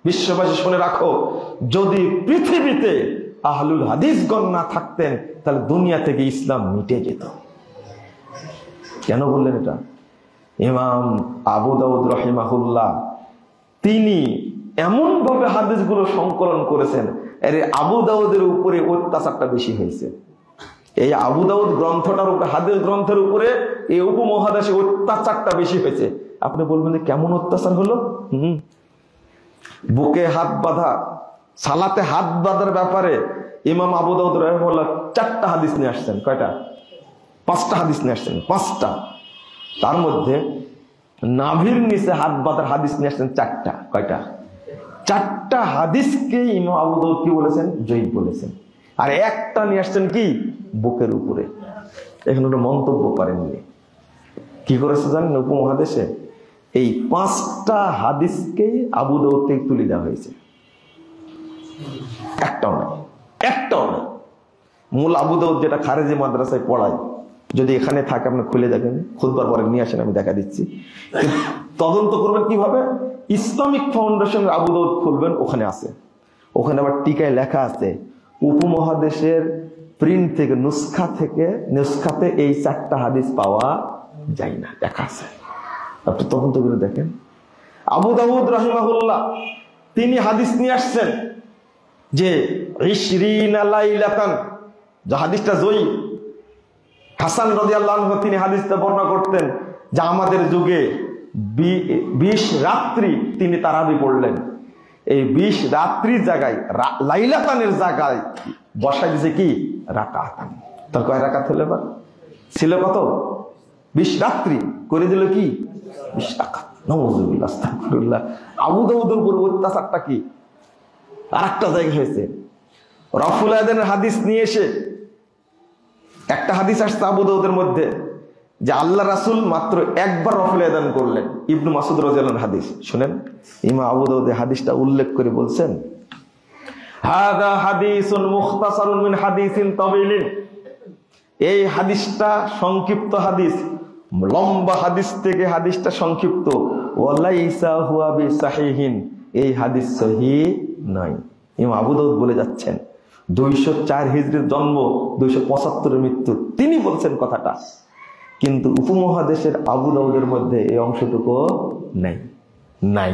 বিশ্ববাসী শুনে রাখো, যদি পৃথিবীতে আহলুল হাদিসগণ না থাকতেন তাহলে দুনিয়া থেকে ইসলাম মিটে যেত। কেন বললেন এটা? ইমাম আবু দাউদ রাহিমাহুল্লাহ তিনি এমন ভাবে হাদিসগুলো সংকলন করেছেন, এর আবু দাউদের উপরে অত্যাচারটা বেশি হয়েছে। এই আবু দাউদ গ্রন্থটার উপরে, হাদিস গ্রন্থের উপরে এই উপমহাদেশে অত্যাচারটা বেশি হয়েছে। আপনি বলবেন যে কেমন অত্যাচার হলো? বুকে হাত বাঁধা, সালাতে হাত বাঁধার ব্যাপারে ইমাম আবু দাউদ রাহিমাহুল্লাহ 4টা হাদিস নিয়ে আসছেন। কয়টা? 5টা হাদিস নিয়ে আসছেন, 5টা। তার মধ্যে নাভির নিচে হাত বাঁধার হাদিস নিয়ে আসছেন 4টা। কয়টা? 4টা হাদিসকে ইমাম আবু দাউদ কি বলেছেন? জয়ীফ বলেছেন। আর একটা নিয়ে আসছেন কি? বুকের উপরে। এখানে একটা মন্তব্য করেননি। কি করেছে জানেন? উপমহাদেশে এই 5টা হাদিসকেই আবু দাউদ থেকে তুলে দেওয়া হয়েছে, একটাও নাই, একটাও নাই। মূল আবু দাউদ যেটা খারেজি মাদ্রাসায় পড়ায়, যদি এখানে থাকে আপনি খুলে দেখেন, খুদবার পরে নিয়ে আসেন, আমি দেখা দিচ্ছি। তদন্ত করবেন কিভাবে? ইসলামিক ফাউন্ডেশন আবু দাউদ খুলবেন, ওখানে আছে। ওখানে আবার টিকায় লেখা আছে উপমহাদেশের প্রিন্ট থেকে, নুসখাতে এই 4টা হাদিস পাওয়া যায় না, লেখা আছে। আপনি তদন্ত করে দেখেন। আবু দাউদ রাহিমাহুল্লাহ তিনি হাদিস নিয়ে আসছেন যে ইশরিনা লাইলাতান, যে হাদিসটা জয়ী। হাসান রাদিয়াল্লাহু আনহু তিনি হাদিসটা বর্ণনা করতেন যে আমাদের যুগে 20 রাত্রি তিনি তারাবি পড়লেন। এই 20 রাত্রির জায়গায় লাইলাতানের জায়গায় বসাই দিয়েছে কি রাকাতান। তার কয় রাকাত হলো? এবার ছিল কত? 20 রাত্রি করে দিল কি 20 রাকাত। নাউযুবিল্লাহ, আস্তাগফিরুল্লাহ। আবু দাউদের উপর অত্যাচারটা কি আরেকটা জায়গা হয়েছে। রফুল আযানের হাদিস নিয়ে এসে একটা হাদিস আসছে আবু দাউদের মধ্যে যে আল্লাহ রাসূল মাত্র একবার রফুল আযান করলেন। ইবনু মাসউদ রাদিয়াল্লাহু আনহু হাদিস শুনেন। ইমাম আবু দাউদ হাদিসটা উল্লেখ করে বলছেন, হাদা হাদিসুন মুখতাসারুন মিন হাদিসিন তাওয়িলিন, এই হাদিসটা সংক্ষিপ্ত হাদিস, লম্বা হাদিস থেকে হাদিসটা সংক্ষিপ্ত। ওয়ালাইসা হুয়া বিসাহিহিন, এই হাদিস সহিহ নয়। ইমাম আবু দাউদ বলে যাচ্ছেন 204 হিজরির জন্ম, 275 এর মৃত্যু, তিনি বলছেন কথাটা। কিন্তু উপমহাদেশের আবু দাউদের মধ্যে এই অংশটুকু নাই। নাই।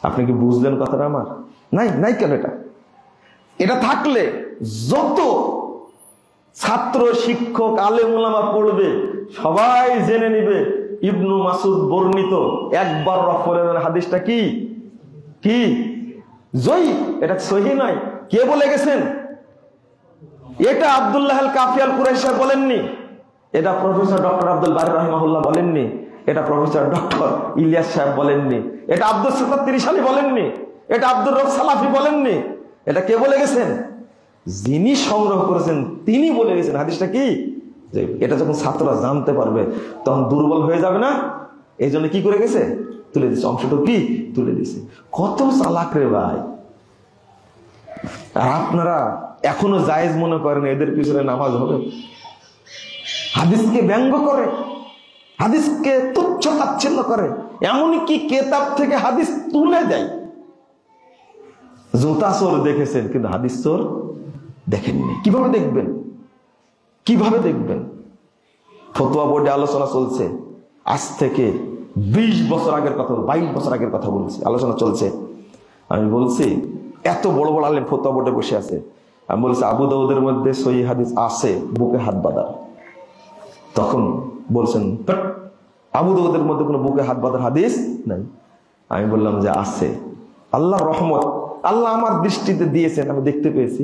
আপনি কি বুঝলেন কথাটা আমার? নাই। নাই কেন? এটা থাকলে যত ছাত্র শিক্ষক আলেম উলামা পড়বে সবাই জেনে নিবে ইবনু মাসউদ বর্ণিত একবার রফুল আযানের হাদিসটা কি কি জয়ী, এটা সহিহ নয়। কে বলে গেছেন? এটা আব্দুল্লাহ আল কাফি আল কুরাইশি সাহেব বলেননি, এটা প্রফেসর ডক্টর আব্দুল বারী রাহিমাহুল্লাহ বলেননি, এটা প্রফেসর ডক্টর ইলিয়াস সাহেব বলেননি, এটা আব্দুল সাত্তার তিরিশালী বলেননি, এটা আব্দুর রব সালাফি বলেননি। এটা কে বলে গেছেন? যিনি সংগ্রহ করেছেন তিনি বলে গেছেন হাদিসটা কি। এটা যখন ছাত্ররা জানতে পারবে তখন দুর্বল হয়ে যাবে না, এই জন্য কি করে গেছে তুলে দিচ্ছে, অংশটা কি তুলে দিচ্ছে। কত চালাক রে ভাই। আর আপনারা এখনো জায়েজ মনে করেন এদের পিছনে নামাজ হবে। হাদিসকে ব্যঙ্গ করে, হাদিসকে তুচ্ছ তাচ্ছিল্য করে, এমনকি কেতাব থেকে হাদিস তুলে দেয়। জুতা চোর দেখেছেন কিন্তু হাদিস চোর দেখেননি। কিভাবে দেখবেন? কিভাবে দেখবেন? ফতোয়া বোর্ডে আলোচনা চলছে, আজ থেকে 20 বছর আগের কথা, 22 বছর আগের কথা বলছি, আলোচনা চলছে। আমি বলছি এত বড় বড় আলেম ফতোয়া বোর্ডে বসে আছে, আমি বলছি আবু দাউদের মধ্যে সহিহ হাদিস আছে, বুকে হাত বাঁধার। তখন বলছেন আবু দাউদের মধ্যে কোনো বুকে হাত বাঁধার হাদিস নাই। আমি বললাম যে আছে, আল্লাহর রহমত, আল্লাহ আমার দৃষ্টিতে দিয়েছেন, আমি দেখতে পেয়েছি।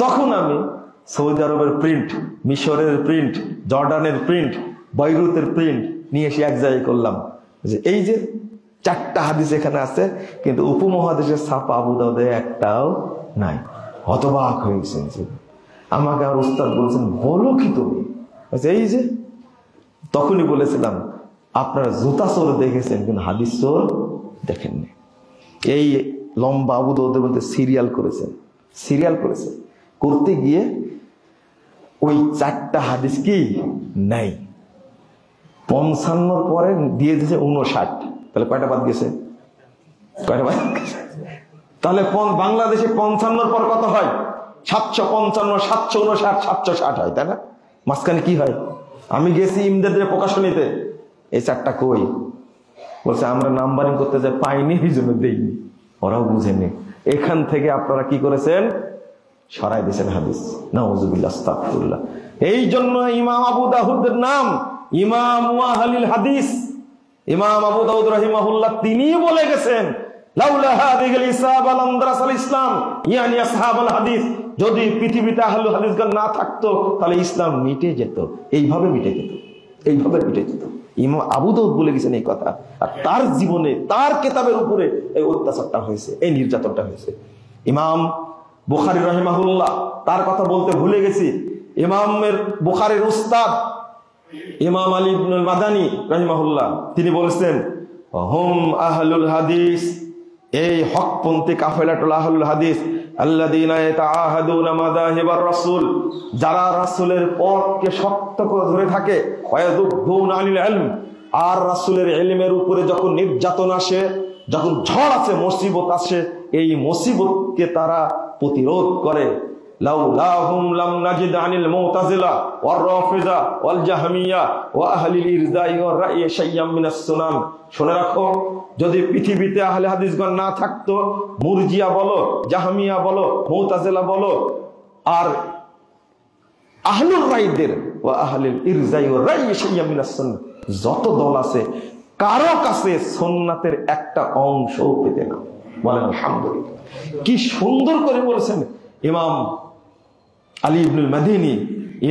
তখন আমি সৌদি আরবের প্রিন্ট, মিশরের প্রিন্ট, জর্ডানের প্রিন্ট, বৈরুতের প্রিন্ট নিয়ে এসে এক জায়গায় করলাম যে এই যে 4টা হাদিস এখানে আছে, কিন্তু উপমহাদেশের ছাপা আবু দাউদে একটাও নাই। হতবাক হয়ে গেছেন। আমাকে আর উস্তাদ বলছেন বলো কি তুমি? এই যে তখনই বলেছিলাম আপনারা জুতা চোর দেখেছেন কিন্তু হাদিস চোর দেখেননি। এই লম্বা আবু দাউদের মধ্যে সিরিয়াল করেছেন, সিরিয়াল করেছে, করতে গিয়ে ওই 4টা হাদিস কি নাই। 55 পরে দিয়ে দিয়েছে 59। তাহলে কয়টা বাদ গেছে? কয়টা বাদ গেছে? তাহলে বাংলাদেশে 55 পর কত হয়? 755, 759, 760 হয়, তাই না? মাঝখানে কি হয়? আমি গেছি ইমদাদের প্রকাশনীতে, এই 4টা কই? বলছে আমরা নাম্বারিং করতে যাই, পাইনি, এই জন্য দেইনি। ওরাও বুঝেনি। এখান থেকে আপনারা কি করেছেন? সরাই দিয়েছেন হাদিস। নাউযুবিল্লাহ, আস্তাগফিরুল্লাহ। এই জন্য ইমাম আবু দাউদের নাম ইমাম আহলিল হাদিস। ইমাম আবু দাউদ রাহিমাহুল্লাহ তিনি বলে গেছেন লাউলা হাদিহিল ইসাবা লাম দারাসাল ইসলাম, ইয়ানি আসহাবুল হাদিস। যদি পৃথিবীতে আহলুল হাদিসগণ না থাকতো তাহলে ইসলাম মিটে যেত। এইভাবে মিটে যেত, এইভাবে মিটে যেত। ইমাম আবু দাউদ বলে গেছেন এই কথা। আর তার জীবনে, তার কিতাবের উপরে এই অত্যাচারটা হয়েছে, এই নির্যাতনটা হয়েছে। ইমাম বুখারী রাহিমাহুল্লাহ, তার কথা বলতে ভুলে গেছি। ইমামের বুখারীর উস্তাদ ইমাম আলী ইবনুল মাদানী রাহিমাহুল্লাহ তিনি বলেছেন হুম আহলুল হাদিস, এই হকপন্থী কাফেলাতুল আহলুল হাদিস আল্লাযীনা ইয়াতাআহাদুনা মাযাহিবার রাসূল, যারা রাসূলের পথকে শক্ত করে ধরে থাকে, ওয়ায়াযুবুনা আনিল ইলম, আর রাসূলের ইলমের উপরে যখন নির্যাতন আসে, যখন ঝড় আসে, মুসিবত আসে, এই মুসিবতকে তারা প্রতিরোধ করে। লাউলাহুম লাম নাজিদ আনিল মুতাজিলা ওয়ার রাফিজা ওয়াল জাহমিয়া ওয়া আহলিল ইরজাই ওয়ার রাই শাইয়াম মিনাস সুনান। শুনে রাখো, যদি পৃথিবীতে আহলে হাদিসগণ না থাকতো, মুরজিয়া বলো, জাহমিয়া বলো, মুতাজিলা বলো, আর আহলুর রাইদের ওয়া আহলিল ইরজাই ওয়ার রাই শাইয়াম মিনাস সুনান, যত দল আছে কারো কাছে সুন্নাতের একটা অংশও পেতে না। বলেন আলহামদুলিল্লাহ। কি সুন্দর করে বলেছেন ইমাম আলী ইবনুল মাদিনী।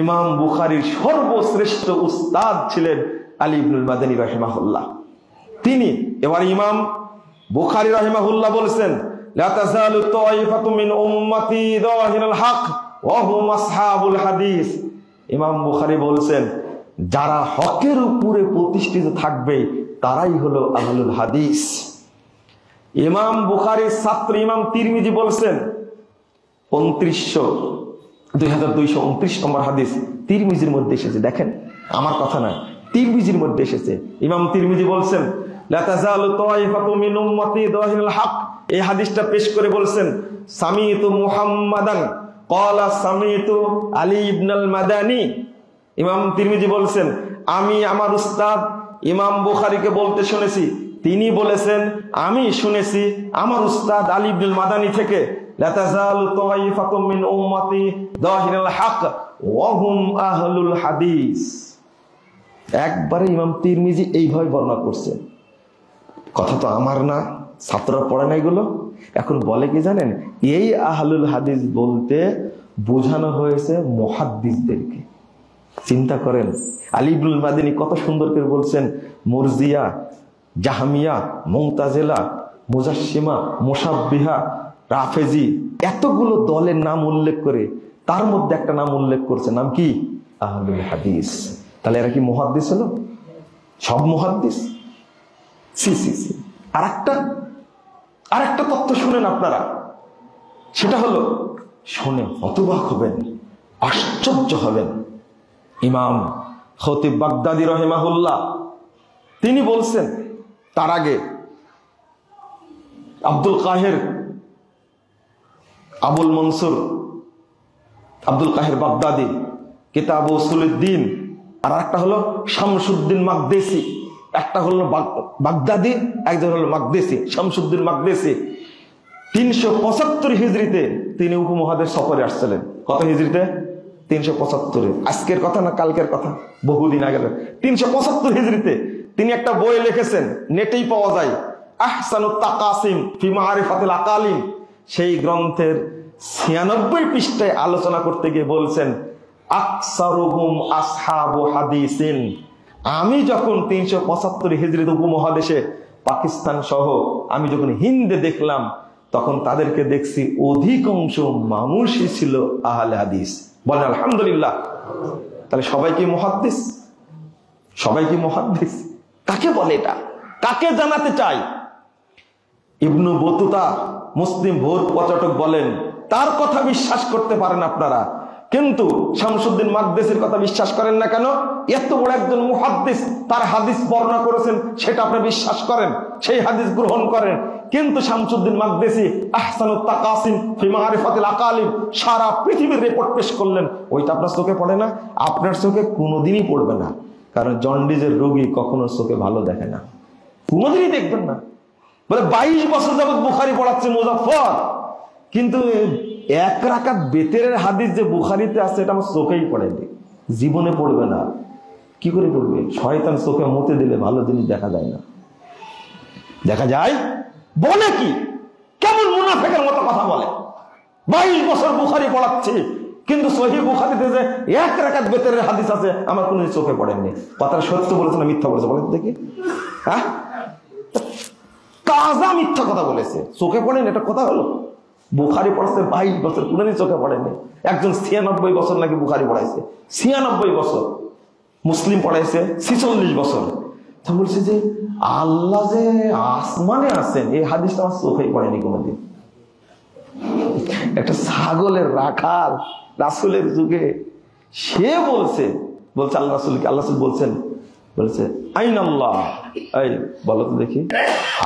ইমাম বুখারীর সর্বশ্রেষ্ঠ উস্তাদ ছিলেন আলী ইবনুল মাদিনী রাহিমাহুল্লাহ। তিনি এবার ইমাম বুখারী রাহিমাহুল্লাহ বলেছেন, লা তাযালু তাইফাতু মিন উম্মতি যাহিরুল হক ওয়া হুম আসহাবুল হাদিস। ইমাম বুখারী বলেছেন, যারা হকের উপরে প্রতিষ্ঠিত থাকবে তারাই হলো আহলুল হাদিস। ইমাম বুখারীর ছাত্র ইমাম তিরমিজি বলছেন 2229 নম্বর হাদিস তিরমিজির মধ্যে এসেছে। দেখেন, আমার কথা নয়, তিরমিজির মধ্যে এসেছে। ইমাম তিরমিজি বলছেন, লা তাযালু তাইফাতু মিন উম্মতি যাহিরুল হক। এই হাদিসটা পেশ করে বলছেন, সামিতু মুহাম্মাদান ক্বালা সামিতু আলী ইবনুল মাদানী। ইমাম তিরমিজি বলছেন, আমি আমার উস্তাদ ইমাম বুখারীকে বলতে শুনেছি, তিনি বলেছেন আমি শুনেছি আমার উস্তাদ আলী ইবনুল মাদানী থেকে, লা তাযালু তাইফাতুম মিন উম্মতি যাহিরুল হক ওয়া হুম আহলুল হাদিস। একবারে ইমাম তিরমিজি এইভাবে বর্ণনা করছেন। কথা তো আমার না, ছাত্ররা পড়ে না এগুলো। এখন বলে কি জানেন, এই আহলুল হাদিস বলতে বোঝানো হয়েছে মুহাদ্দিসদেরকে। চিন্তা করেন, আলী ইবনুল মাদিনী কত সুন্দর করে বলছেন, মুরজিয়া, জাহমিয়া, মুতাজিলা, মুজাসসিমা, মুশাব্বিহা, রাফেজি, এতগুলো দলের নাম উল্লেখ করে তার মধ্যে একটা নাম উল্লেখ করছে, নাম কি? আহলুল হাদিস। তাহলে এরা কি মুহাদ্দিস হলো? সব মুহাদ্দিস? C C C. আরেকটা তথ্য শুনেন আপনারা, সেটা হলো, শুনে হতবাক হবেন, আশ্চর্য হবেন। ইমাম খতিব বাগদাদি রাহিমাহুল্লাহ তিনি বলছেন, তার আগে আব্দুল কাহের আবুল মনসুর আব্দুল কাহের বাগদাদি কিতাব উসুলুদ্দিন, আর একটা হলো শামসুদ্দিন মাকদেসি। একটা হলো বাগদাদি, একজন হলো মাকদেসি, শামসুদ্দিন মাকদেসি। 375 হিজরিতে তিনি উপমহাদেশ সফরে আসছিলেন। কত হিজরিতে? 375। আজকের কথা না কালকের কথা, বহুদিন আগে। 375 হিজরিতে তিনি একটা বই লিখেছেন, নেটেই পাওয়া যায়, আহসানুত তাকাসিম ফি মারিফাতিল আকালিম। সেই গ্রন্থের 96 পৃষ্ঠায় আলোচনা করতে গিয়ে বলছেন, আকসারুহুম আসহাবু হাদিসিন। আমি যখন 375 হিজরিতে উপমহাদেশে পাকিস্তান সহ আমি যখন হিন্দে দেখলাম, তখন তাদেরকে দেখছি অধিকাংশ মানুষই ছিল আহলে হাদিস। বলেন আলহামদুলিল্লাহ। তাহলে সবাই কি মুহাদ্দিস? সবাই কি মুহাদ্দিস? কাকে বলে এটা? কাকে জানাতে চাই? ইবনু বতুতা মুসলিম ভোর পর্যটক বলেন, তার কথা বিশ্বাস করতে পারেন আপনারা, কিন্তু শামসুদ্দিন মাকদেসির কথা বিশ্বাস করেন না কেন? এত বড় একজন মুহাদ্দিস, তার হাদিস বর্ণনা করেছেন, সেটা আপনি বিশ্বাস করেন, সেই হাদিস গ্রহণ করেন। কিন্তু শামসুদ্দিন মাকদেসি আহসানুত তাকাসিম ফি মারিফাতিল আকালিম সারা পৃথিবীর রিপোর্ট পেশ করলেন, ওইটা আপনার চোখে পড়ে না? আপনার চোখে কোনোদিনই পড়বে না, কারণ জন্ডিজের রোগী কখনো চোখে ভালো দেখে না, কোনোদিনই দেখবেন না। বলে 22 বছর যাবত বুখারী পড়াচ্ছে মুজাফফর, কিন্তু 1 রাকাত বেতেরের হাদিস যে বুখারীতে আছে এটা আমার চোখেই পড়েনি, জীবনে পড়বে না। কি করে পড়বে? শয়তান চোখে মতে দিলে ভালো জিনিস দেখা যায় না। দেখা যায়? বলে কি? কেমন মুনাফিকের মতো কথা বলে। 22 বছর বুখারী পড়াচ্ছে, কিন্তু সহিহ বুখারীতে যে 1 রাকাত বেতেরের হাদিস আছে আমার কোনো চোখে পড়েনি। কথাটা সত্য বলেছে না মিথ্যা বলেছে? বলেন দেখি। হ্যাঁ, তাজা মিথ্যা কথা বলেছে, চোখে পড়েনি, এটা কথা হলো? বুখারী পড়াচ্ছে 22 বছর, কোনোদিন চোখে পড়েনি। একজন 96 বছর নাকি বুখারী পড়াইছে, 96 বছর। মুসলিম পড়াইছে 46 বছর। তা বলছে যে আল্লাহ যে আসমানে আছেন, এই হাদিসটা আমার চোখেই পড়েনি কোনোদিন। একটা ছাগলের রাখাল রাসূলের যুগে সে বলছে আল্লাহ রাসূলকে, আল্লাহ রাসূল বলছে আইন আল্লাহ, এই বলো তো দেখি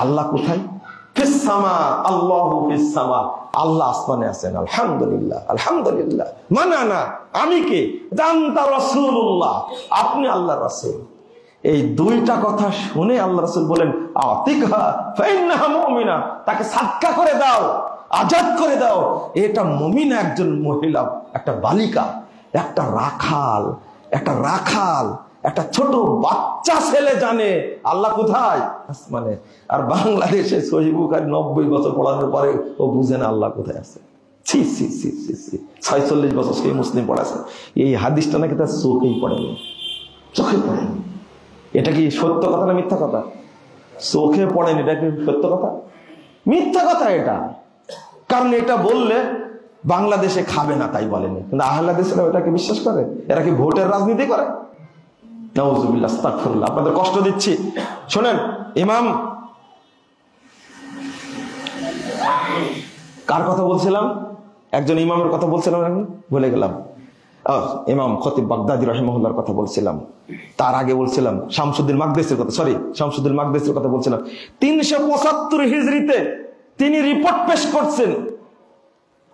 আল্লাহ কোথায়? ফিস সামা, আল্লাহু ফিস সামা, আল্লাহ আসমানে আছেন। আলহামদুলিল্লাহ, আলহামদুলিল্লাহ। মানানা, আমি কে? জানতা রাসূলুল্লাহ, আপনি আল্লাহর রাসূল। এই দুইটা কথা শুনে আল্লাহ রাসূল বলেন, আতিকহা ফাইন্নাহা মুমিনা, তাকে সাদকা করে দাও, আজাদ করে দাও। এটা মুমিনা, একজন মহিলা, একটা বালিকা, একটা রাখাল, একটা ছোট বাচ্চা ছেলে জানে আল্লাহ কোথায়? আসমানে। আর বাংলাদেশে সহিহ বুখারী 90 বছর পড়ানোর পরে ও বুঝে না আল্লাহ কোথায় আছে। ছি ছি ছি ছি ছি, 46 বছর সহিহ মুসলিম পড়াছে, এই হাদিসটা নাকি তার চোখেই পড়েনি, চোখে পড়েনি। এটা কি সত্য কথা না মিথ্যা কথা? চোখে পড়েনি, এটা কি সত্য কথা? মিথ্যা কথা এটা। কারণ এটা বললে বাংলাদেশে খাবে না তাই বলেনি, কিন্তু আহলে হাদিসরা এটাকে বিশ্বাস করে। এরা কি ভোটের রাজনীতি করে? নাউজুবিল্লাহ, আস্তাগফিরুল্লাহ। আপনাদের কষ্ট দিচ্ছি, শোনেন। ইমাম, কার কথা বলছিলাম? একজন ইমামের কথা বলছিলাম, ভুলে গেলাম। ইমাম খতিব বাগদাদি রাহিমাহুল্লাহর কথা বলছিলাম। তার আগে বলছিলাম শামসুদ্দিন মাকদেসির কথা, শামসুদ্দিন মাকদেসির কথা বলছিলাম। 375 হিজরিতে তিনি রিপোর্ট পেশ করছেন।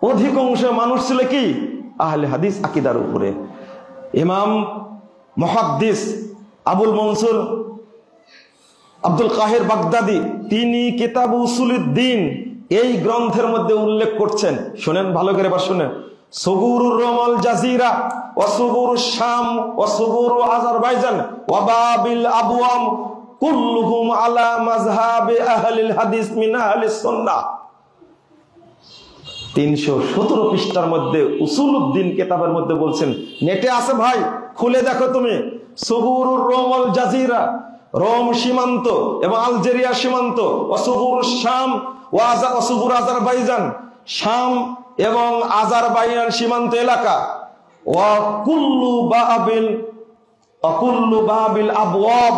অধিকাংশ মানুষ ছিল কি? আহলে হাদিস আকীদার উপরে। ইমাম মুহাদ্দিস আবুল মনসুর আব্দুল কাহির বাগদাদি, তিনি কিতাব উসুলুদ্দিন এই গ্রন্থের মধ্যে উল্লেখ করছেন। শুনেন ভালো করে, এবার শুনেন। সুগুরুর রোমাল জাজিরা ওয়া সুগুরুশ শাম ওয়া সুগুরু আজারবাইজান ওয়া বাবিল আবওয়াম কুল্লুহুম আলা মাযহাবি আহলিল হাদিস মিন আহলিস সুন্নাহ। 317 পৃষ্ঠার মধ্যে উসুলুদ্দিন কিতাবের মধ্যে বলছেন, নেটে আছে ভাই, খুলে দেখো তুমি। সুগুরুর রোমাল জাজিরা, রোম সীমান্ত এবং আলজেরিয়া সীমান্ত, ওয়া সুগুরুশ শাম ওয়া সুগুরু আজারবাইজান, শাম এবং আজারবাইজান সীমান্ত এলাকা, ওয়া কুল্লু বাবিল আবওয়াব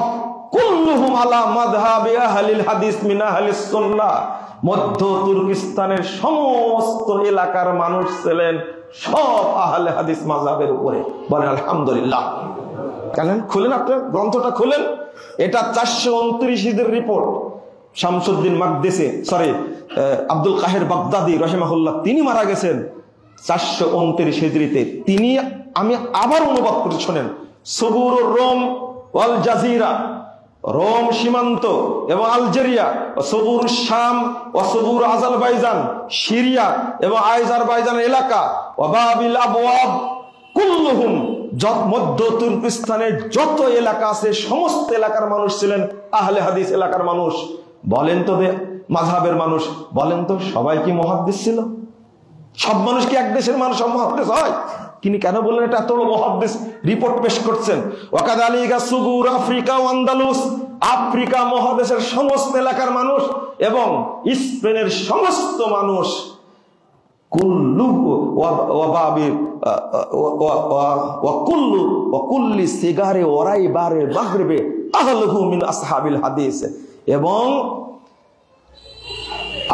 কুল্লুহুম আলা মাযহাবি আহলিল হাদিস মিন আহলিস সুন্নাহ। মধ্য তুর্কিস্তানের সমস্ত এলাকার মানুষ ছিলেন সব আহলে হাদিস মাযহাবের উপরে। বলেন আলহামদুলিল্লাহ। কেন খুলেন, আপনার গ্রন্থটা খুলেন। এটা 429 হিজরির রিপোর্ট। শামসুদ্দিন মাকদেসি, আব্দুল কাহির বাগদাদি রাহিমাহুল্লাহ, তিনি মারা গেছেন 429 হিজরিতে। তিনি, আমি আবার অনুবাদ করে শোনেন। সুগুরুর রোম ওয়াল জাজিরা, রোম সীমান্ত এবং আলজেরিয়া, সুগুরুশ শাম ওয়া সুগুরু আজারবাইজান, সিরিয়া এবং আজারবাইজান এলাকা, ওয়া বাবিল আবওয়াব কুল্লুহুম, মধ্য তুর্কিস্তানের যত এলাকা আছে সমস্ত এলাকার মানুষ ছিলেন আহলে হাদিস এলাকার মানুষ। বলেন তো মাযহাবের মানুষ, বলেন তো সবাই কি মুহাদ্দিস ছিল? সব মানুষ কি এক দেশের মানুষ সব মুহাদ্দিস হয়? তিনি কেন বললেন এটা এত বড় মুহাদ্দিস রিপোর্ট পেশ করছেন? ওয়াকাদালিকা সুগুর আফ্রিকা ও আন্দালুস, আফ্রিকা মহাদেশের সমস্ত এলাকার মানুষ এবং স্পেনের সমস্ত মানুষ, কুল্লু ওয়া বাবিল ওয়া কুল্লি সিগারে ওরাই বারে মাগরিবে আহলুহু মিন আসহাবিল হাদিস, এবং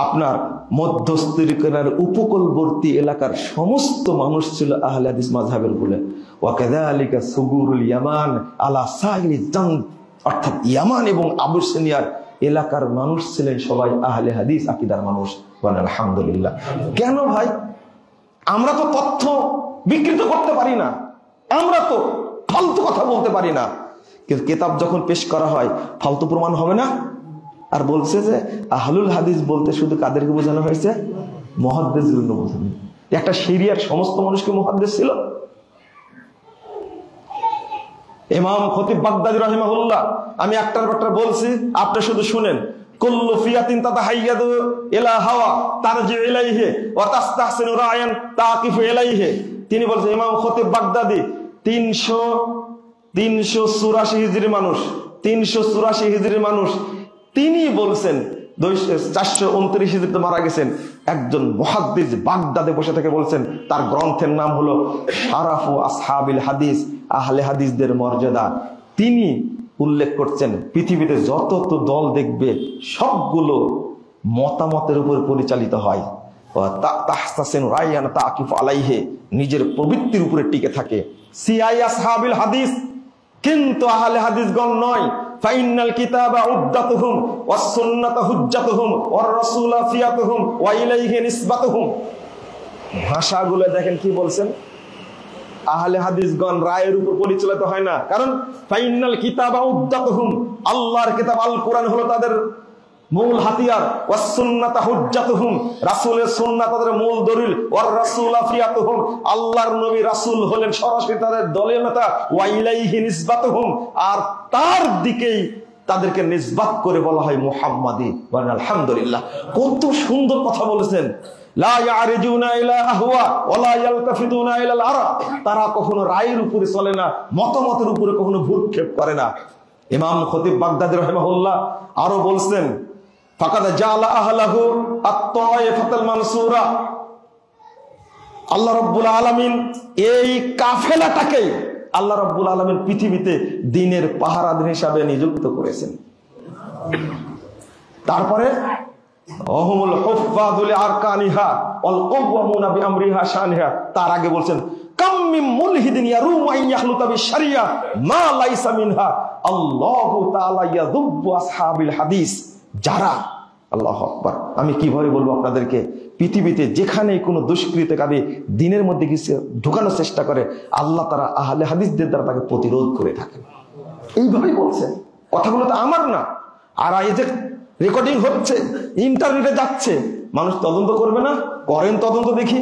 আপনার মধ্যস্থিরকার উপকূলবর্তী এলাকার সমস্ত মানুষ ছিল আহলে হাদিস মাযহাবের বলে। ওয়া কাযালিকা সুগুরুল ইয়ামান আলা সাইলি জান, অর্থাৎ ইয়ামান এবং আবিসিনিয়ার এলাকার মানুষ ছিলেন সবাই আহলে হাদিস আকীদার মানুষ। বলেন আলহামদুলিল্লাহ। কেন ভাই? আমরা তো তথ্য বিকৃত করতে পারি না, আমরা তো ফালতু কথা বলতে পারি না, কিন্তু কিতাব যখন পেশ করা হয় ফালতু প্রমাণ হবে না। আর বলছে যে আহলুল হাদিস বলতে শুধু কাদেরকে বোঝানো হয়েছে? মুহাদ্দিসগুলো বোঝানো। একটা সিরিয়ার সমস্ত মানুষকে মুহাদ্দিস ছিল। ইমাম খতিব বাগদাদি রাহিমাহুল্লাহ, আমি একটার পর একটা বলছি, আপনি শুধু শুনেন। কুল্লু ফিয়াতিন তাতাহাইয়াদু ইলা হাওয়া তারজি ইলাইহি ওয়া তাস্তাহসিনু রায়ান তাকিফু ইলাইহি। তিনি বলছেন, ইমাম খতিব বাগদাদি 384 হিজরি মানুষ, 384 হিজরি মানুষ, তিনি বলছেন 429 হিজরিতে মারা গেছেন। একজন মুহাদ্দিস বাগদাদে বসে থেকে বলছেন, তার গ্রন্থের নাম হলো শারাফু আসহাবিল হাদিস, আহলে হাদিসদের মর্যাদা। তিনি উল্লেখ করছেন পৃথিবীতে যত তো দল দেখবে সবগুলো মতামতের উপর পরিচালিত হয়, নিজের প্রবৃত্তির উপরে টিকে থাকে। সিআই আসহাবিল হাদিস, কিন্তু আহলে হাদিসগণ নয়। ফাইনাল কিতাবা উদ্দাতুহুম ওয়াস সুন্নাতু হুজ্জাতুহুম ওয়ার রাসূলু ফিয়াতুহুম ওয়া ইলাইহি নিসবাতুহুম। ভাষাগুলো দেখেন কি বলছেন, আহলে হাদিসগণ রায়ের উপর পরিচালিত হয় না। কারণ ফাইনাল কিতাবা উদ্দাতুহুম, আল্লাহর কিতাব আল কোরআন হলো তাদের মূল হাতিয়ার। ওয়াস সুন্নাতু হুজ্জাতুহুম, রাসূলের সুন্নাত তাদের মূল দলিল। ওয়ার রাসূলু ফিয়াতুহুম, আল্লাহর নবী রাসূল হলেন সরাসরি তাদের দলীয় নেতা। ওয়া ইলাইহি নিসবাতুহুম, আর তার দিকেই তাদেরকে নিসবাত করে বলা হয় মুহাম্মাদি। আলহামদুলিল্লাহ, কত সুন্দর কথা বলেছেন। লা ইয়ারজুনা ইলা আহওয়া ওয়া লা ইয়ালতাফিতুনা ইলা আল-আরা, তারা কখনো রায়ের উপরে চলে না, মতামতের উপরে কখনো ভ্রুক্ষেপ করে না। ইমাম খতিব বাগদাদী রাহিমাহুল্লাহ আরো বলছেন, ফাকাদ জাআলা আহলাহু আত-তায়েফাতুল মানসুরা, আল্লাহ রাব্বুল আলামিন এই কাফেলাটাকে আল্লাহ রাব্বুল আলামিন পৃথিবীতে দ্বীনের পাহারাদার হিসাবে নিযুক্ত করেছেন। তারপরে ওহুমুল হুফাযুল আরকানিহা ওয়াল কাওয়ামুনা বিআমরিহা শানিহা, তার আগে বলছেন কাম মিন মুলহিদিন ইয়ারুমু আন ইয়াখলুকা বিশ-শারিয়া মা লাইসা মিনহা আল্লাহু তাআলা ইয়াযুব্বু আসহাবিল হাদিস। যারা, আল্লাহু আকবার, আমি কিভাবে বলবো আপনাদেরকে, পৃথিবীতে যেখানেই কোনো দুষ্কৃতকারী দ্বীনের মধ্যে কিছু ঢোকানোর চেষ্টা করে, আল্লাহ তারা আহলে হাদিসদের দ্বারা তাকে প্রতিরোধ করে থাকেন। এইভাবেই বলছেন, কথাগুলো তো আমার না। আর এই যে রেকর্ডিং হচ্ছে, ইন্টারনেটে যাচ্ছে, মানুষ তদন্ত করবে না? করেন তদন্ত, দেখি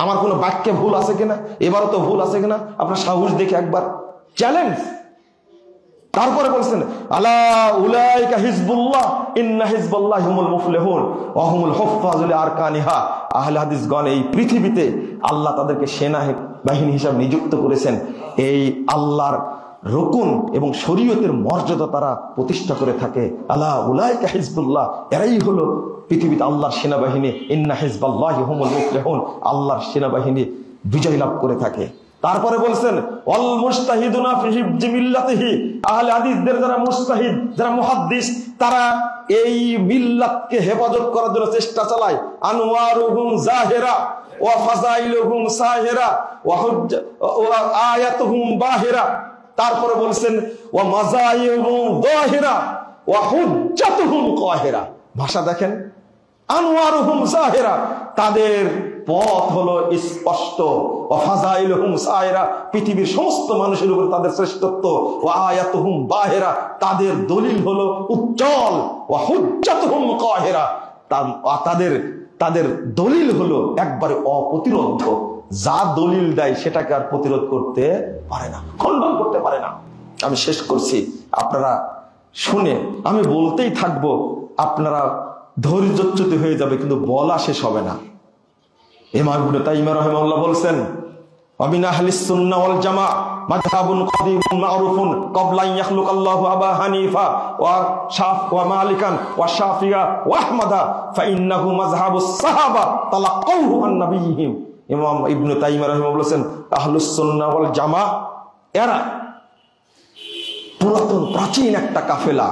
আমার কোনো বাক্যে ভুল আছে কিনা, এবারও তো ভুল আছে কিনা, আপনার সাহস দেখে একবার চ্যালেঞ্জ। তারপরে বলছেন আলা উলাইকা হিজবুল্লাহ ইন্না হিজবাল্লাহি হুমুল মুফলিহুন ওয়া হুমুল হুফাযুল আরকানিহা। আহলে হাদিসগণ এই পৃথিবীতে আল্লাহ তাদেরকে সেনা বাহিনী হিসাবে নিযুক্ত করেছেন। এই আল্লাহর রুকুন এবং শরীয়তের মর্যাদা তারা প্রতিষ্ঠা করে থাকে। আলা উলাইকা হিজবুল্লাহ, এরাই হলো পৃথিবীতে আল্লাহর সেনাবাহিনী। ইন্না হিজবাল্লাহি হুমুল মুফলিহুন, আল্লাহর সেনাবাহিনী বিজয় লাভ করে থাকে। তারপরে বলছেন ওয়াল মুজতাহিদুনা ফি হিফজি মিল্লাতিহি, আহলে হাদিসদের যারা মুজতাহিদ, যারা মুহাদ্দিস, তারা এই মিল্লাতকে হেফাজত করার জন্য চেষ্টা চালায়। আনওয়ারুহুম জাহিরা ওয়া ফাযাইলুহুম সাহিরা ওয়া আয়াতুহুম বাহিরা। তারপরে বলছেন ওয়া মাযাইহুম যাহিরা ওয়া হুজ্জাতুহুম কাহিরা। ভাষা দেখেন, আনওয়ারুহুম জাহিরা, তাদের পথ হলো স্পষ্ট। ওয়া ফাযাইলুহুম সাহিরা, পৃথিবীর সমস্ত মানুষের উপর তাদের শ্রেষ্ঠত্ব। ওয়া আয়াতুহুম বাহিরা, তাদের দলিল হলো উজ্জ্বল। ওয়া হুজ্জাতুহুম কাহিরা, তাদের দলিল হলো একবারে অপ্রতিরোধ্য। যা দলিল দেয় সেটাকে আর প্রতিরোধ করতে পারে না, খণ্ডন করতে পারে না। আমি শেষ করছি, আপনারা শুনে আমি বলতেই থাকবো, আপনারা ধৈর্যচ্যুত হয়ে যাবে, কিন্তু বলা শেষ হবে না। ইমাম ইবনে তাইমিয়া রাহিমাহুল্লাহ বলছেন ওয়া মিন আহলিস সুন্নাহ ওয়াল জামাআহ মাযহাবুন কাদীমুন মা'রুফুন ক্বাবলা আন ইয়াখলুকা আল্লাহু আবা হানিফা ওয়া মালিকান ওয়া শাফিয়া ওয়া আহমাদা ফা ইন্নাহু মাযহাবুস সাহাবা তালাক্কাউহু আন নাবিয়্যিহিম। ইমাম ইবনে তাইমিয়া রাহিমাহুল্লাহ বলেন আহলুস সুন্নাহ ওয়াল জামাআহ এরা পুরাতন প্রাচীন একটা কাফেলা।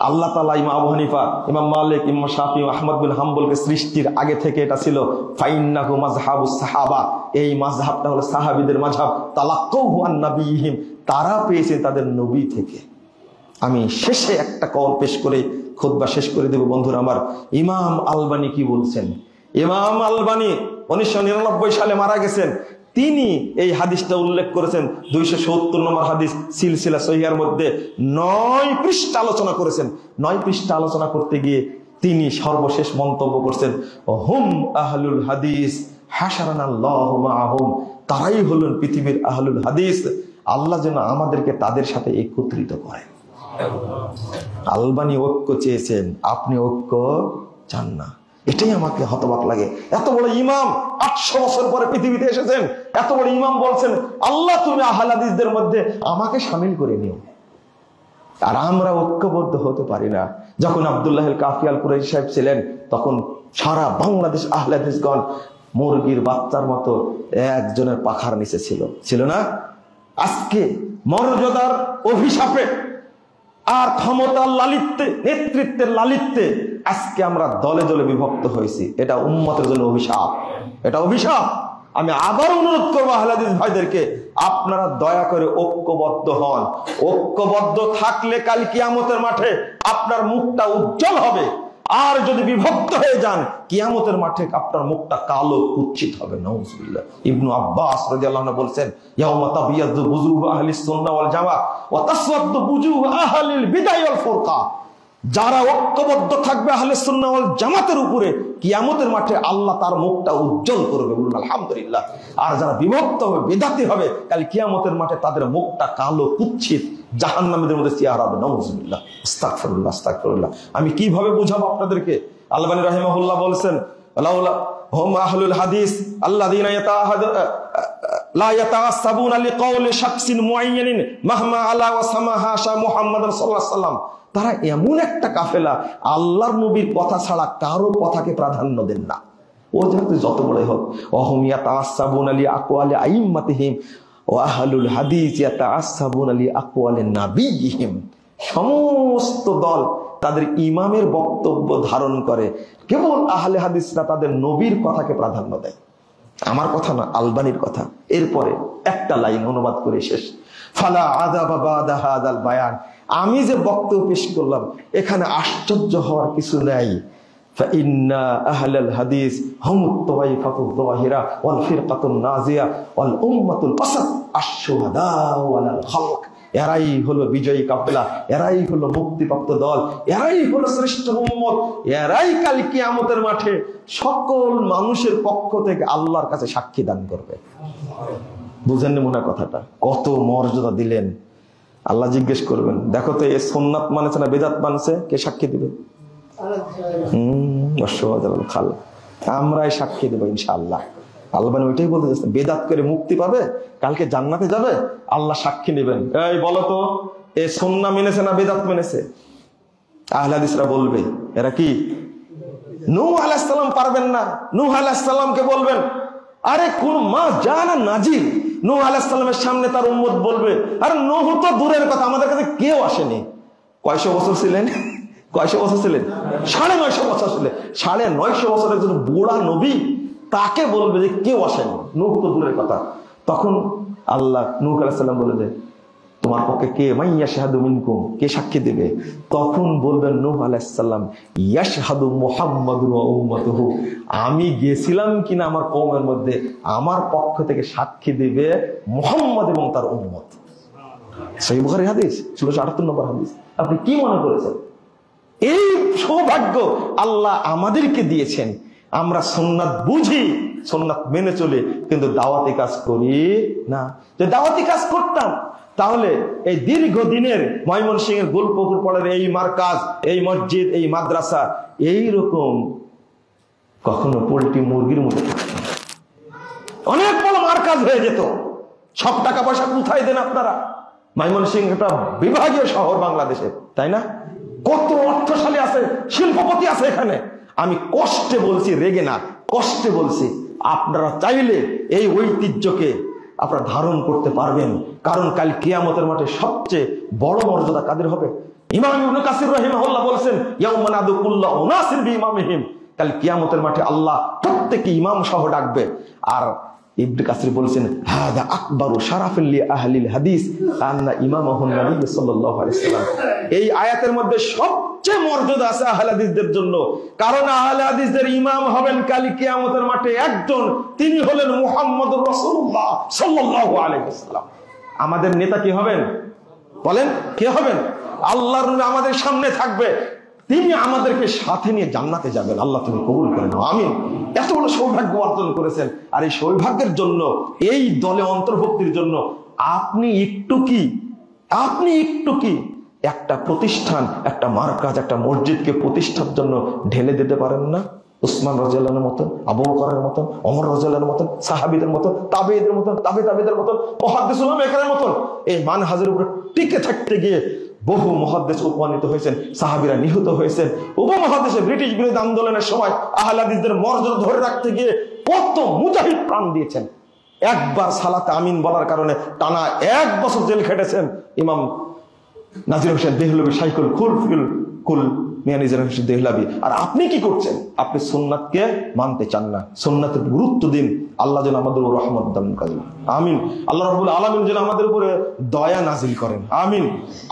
আল্লাহ তাআলা ইমাম আবু হানিফা, ইমাম মালিক, ইমাম শাফি, আহমদ বিন হাম্বলকে সৃষ্টির আগে থেকে এটা ছিল ফাইন্নাহু মাযহাবুস সাহাবা, এই মাযহাবটা হলো সাহাবীদের মাযহাব। তালাক্কাউহু আন নাবিয়্যিহিম, তারা পেয়েছে তাদের নবী থেকে। আমি শেষে একটা কল পেশ করে খুতবা শেষ করে দেব বন্ধুরা আমার। ইমাম আলবানী কি বলছেন? ইমাম আলবানী 1999 সালে মারা গেছেন। তিনি এই হাদিসটা উল্লেখ করেছেন 270 নম্বর হাদিস সিলসিলা সহিহার মধ্যে 9 পৃষ্ঠা আলোচনা করেছেন। 9 পৃষ্ঠা আলোচনা করতে গিয়ে তিনি সর্বশেষ মন্তব্য করছেন হুম আহলুল হাদিস হাশারানাল্লাহু মাআহুম, তারাই হলেন পৃথিবীর আহলুল হাদিস। আল্লাহ যেন আমাদেরকে তাদের সাথে একত্রিত করেন। আলবানী ঐক্য চেয়েছেন, আপনি ঐক্য চান না, এটাই আমাকে হতবাক লাগে। এত বড় ইমাম 800 বছর পরে পৃথিবীতে এসেছেন, এত বড় ইমাম বলছেন আল্লাহ তুমি আহলে হাদিসদের মধ্যে আমাকে শামিল করে নিও, আর আমরা ঐক্যবদ্ধ হতে পারি না। যখন আব্দুল্লাহ আল কাফি আল কুরাইশি সাহেব ছিলেন, তখন সারা বাংলাদেশ আহলে হাদিসগণ মুরগির বাচ্চার মতো একজনের পাখার নিচে ছিল না। আজকে মর্যাদার অভিশাপে আর ক্ষমতার লালিত্যে, নেতৃত্বের লালিত্যে আজকে আমরা দলে দলে বিভক্ত হয়েছি। এটা উম্মতের জন্য অভিশাপ, এটা অভিশাপ। আমি আবার অনুরোধ করবো আহলে হাদিস ভাইদেরকে, আপনারা দয়া করে ঐক্যবদ্ধ হন। ঐক্যবদ্ধ থাকলে কাল কিয়ামতের মাঠে আপনার মুখটা উজ্জ্বল হবে। আর যদি বিভক্ত হয়ে যান, কিয়ামতের মাঠে আপনার মুখটা কালো কুৎসিত হবে। নাউজুবিল্লাহ। ইবনু আব্বাস রাদিয়াল্লাহু আনহু বলেছেন, ইয়াউমা তাবিয়াদু বুজুহু আহলিস সুন্নাহ ওয়াল জামাআহ ওয়া তাসওয়াদু বুজুহু আহলিল বিদআহ ওয়াল ফুরকা। যারা ঐক্যবদ্ধ থাকবে আহলে সুন্নাহ ওয়াল জামাতের উপরে, কিয়ামতের মাঠে আল্লাহ তার মুখটা উজ্জ্বল করবে, বলুন আলহামদুলিল্লাহ। আর যারা বিভক্ত হবে, বিদাতি হবে, কাল কিয়ামতের মাঠে তাদের মুখটা কালো কুৎসিত জাহান্নামীদের মধ্যে চেহারা হবে। নাউজুবিল্লাহ, আস্তাগফিরুল্লাহ, আস্তাগফিরুল্লাহ। আমি কিভাবে বুঝাবো আপনাদেরকে? আলবানী রাহিমাহুল্লাহ বলেছেন, লাউলা হুম আহলুল হাদিস আল্লাযীনা লা ইয়াতাআসসাবুনা লিকাউলি শাখসিন মুআয়্যানিন মাহমা আলা ওয়া সামাহা শা মুহাম্মাদ সাল্লাল্লাহু আলাইহি ওয়াসাল্লাম। তারা এমন একটা কাফেলা, আল্লাহর নবীর কথা ছাড়া কারো কথাকে প্রাধান্য দেন না। ও যত বড়ই হোক, ওয়াহুম ইয়াতাআসসাবুনা লি আকওয়ালি আইম্মাতিহিম ওয়া আহলুল হাদিস ইয়াতাআসসাবুনা লি আকওয়ালি নাবিয়্যিহিম। সমস্ত দল তাদের ইমামের বক্তব্য ধারণ করে, কেবল আহলে হাদিসরা তাদের নবীর কথাকে প্রাধান্য দেয়। আমার কথা না, আলবানীর কথা। এরপরে একটা লাইন অনুবাদ করে শেষ। ফালা আযাবা বাদা হাযাল বায়ান। আমি যে বক্তব্য পেশ করলাম, এখানে আশ্চর্য হওয়ার কিছু নাই। ফাইন্না আহলাল হাদিস হুমুত তাওয়াইফাতুদ যাহিরা ওয়াল ফিরকাতুন নাজিয়া ওয়াল উম্মাতুল আসাদ আশ-শুহাদা ওয়াল খালক। এরাই হলো বিজয়ী কাফেলা, এরাই হলো মুক্তিপ্রাপ্ত দল, এরাই হলো শ্রেষ্ঠ উম্মত, এরাই কাল কিয়ামতের মাঠে সকল মানুষের পক্ষ থেকে আল্লাহর কাছে সাক্ষী দান করবে। বুঝেননি মনে কথাটা? কত মর্যাদা দিলেন। আল্লাহ জিজ্ঞেস করবেন, দেখো তো এ সুন্নাত মানেছে না বেদাত মানছে, কে সাক্ষী দিবে? খাল আমরাই সাক্ষী দেবো ইনশাআল্লাহ। আল্লাহ ওইটাই বলতে চাচ্ছেন, বেদাত করে মুক্তি পাবে, কালকে জান্নাতে যাবে, আল্লাহ সাক্ষী নেবেন। এই বলো তো, এ সুন্নাহ মেনেছে না বেদাত মেনেছে? আহলে হাদিসরা বলবে এরা কি? নূহ আলাইহিস সালাম পারবেন না? নূহ আলাইহিস সালামকে বলবেন, আরে কোন মা জানা নাজিল। নূহ আলাইহিস সালামের সামনে তার উম্মত বলবে, আরে নূহ তো দূরের কথা, আমাদের কাছে কেউ আসেনি। কয়শো বছর ছিলেন? কয়শো বছর ছিলেন? 950 বছর ছিলেন। 950 বছরের একজন বুড়া নবী, তাকে বলবে যে কেউ আসেনি, নূহ তো দূরের কথা। তখন আল্লাহ নূহ আলাইহিস সালাম বলে যে, তোমার পক্ষে কে মাইয়াশহাদু মিনকুম, কে সাক্ষী দেবে? তখন বলবেন নূহ আলাইহিস সালাম, ইয়াশহাদু মুহাম্মাদুন ওয়া উম্মাতুহু। আমি গেছিলাম কিনা আমার কওমের মধ্যে, আমার পক্ষ থেকে সাক্ষী দিবে মুহাম্মদ এবং তার উম্মত। সহিহ বুখারী হাদিস 678 নম্বর হাদিস। আপনি কি মনে করেছেন? এই সৌভাগ্য আল্লাহ আমাদেরকে দিয়েছেন। আমরা সুন্নাত বুঝি, সুন্নাত মেনে চলে, কিন্তু দাওয়াতি কাজ করি না। যে দাওয়াতি কাজ করতাম, তাহলে এই দীর্ঘদিনের ময়মনসিংহের গোলপুকুর পাড়ের এই মারকাজ, এই মসজিদ, এই মাদ্রাসা এইরকম কখনো পোল্ট্রি মুরগির মতো অনেক বড় মারকাজ হয়ে যেত। সব টাকা পয়সা কোথায় দেন আপনারা? ময়মনসিংহ একটা বিভাগীয় শহর বাংলাদেশে, তাই না? কত অর্থশালী আছে, শিল্পপতি আছে এখানে। আমি কষ্টে বলছি, রেগে না, কষ্টে বলছি। আপনারা চাইলে এই ঐতিহ্যকে আপনারা ধারণ করতে পারবেন, কারণ কাল কিয়ামতের মাঠে সবচেয়ে বড় মর্যাদা কাদের হবে? ইমাম ইবনে কাসির রাহিমাহুল্লাহ বলেছেন, ইয়াউমা নাদু কুল্লা উনাসিন বিইমামিহিম। কাল কিয়ামতের মাঠে আল্লাহ প্রত্যেককে ইমাম সহ ডাকবে। আর ইবনে কাসির বলেছেন, হাদা আকবারু শারাফিল লি আহলিল হাদিস আন্না ইমামাহুন নবী সাল্লাল্লাহু আলাইহি ওয়াসাল্লাম। এই আয়াতের মধ্যে সবচেয়ে মর্যাদা আছে আহলে হাদিসদের জন্য, কারণ আহলে হাদিসদের ইমাম হবেন কাল কিয়ামতের মাঠে একজন, তিনি হলেন মুহাম্মদুর রাসূলুল্লাহ সাল্লাল্লাহু আলাইহি ওয়াসাল্লাম। আমাদের নেতা কি হবেন? বলেন, কে হবেন? আল্লাহর নবী আমাদের সামনে থাকবে, তিনি আমাদেরকে সাথে নিয়ে জান্নাতে যাবেন। আল্লাহ তুমি কবুল করে নাও, আমিন। এত বড় সৌভাগ্য অর্জন করেছেন, আর এই সৌভাগ্যের জন্য, এই দলে অন্তর্ভুক্তির জন্য আপনি একটু কি একটা প্রতিষ্ঠান, একটা মারকাজ, একটা মসজিদকে প্রতিষ্ঠার জন্য ঢেলে দিতে পারেন না? উসমান রাদিয়াল্লাহু আনহুর মতন, আবু বকরের মতন, ওমর রাদিয়াল্লাহু আনহুর মতন, সাহাবীদের মতন, তাবেঈদের মতন, তাবেঈদের মতন, মুহাদ্দিস উলামায়ে মতন এই মানহাজের উপরে টিকে থাকতে গিয়ে বহু মুহাদ্দিস উপনীত হয়েছেন, সাহাবীরা নিহত হয়েছেন। উপমহাদেশে ব্রিটিশ বিরোধী আন্দোলনের সময় আহলে হাদিসদের মর্যাদা ধরে রাখতে গিয়ে কত মুজাহিদ প্রাণ দিয়েছেন। একবার সালাতে আমিন বলার কারণে টানা 1 বছর জেল খেটেছেন ইমাম নাজির হোসেন দেহলভী শাইখুল কুল মিয়া নিজাম হোসেন দেহলাবি। আর আপনি কি করছেন? আপনি সুন্নাতকে মানতে চান না, সুন্নাতের গুরুত্ব দিন। আল্লাহ যেন আমাদের উপর রহমত দান করেন, আমিন। আল্লাহ রাব্বুল আলামিন যেন আমাদের উপরে দয়া নাজিল করেন, আমিন।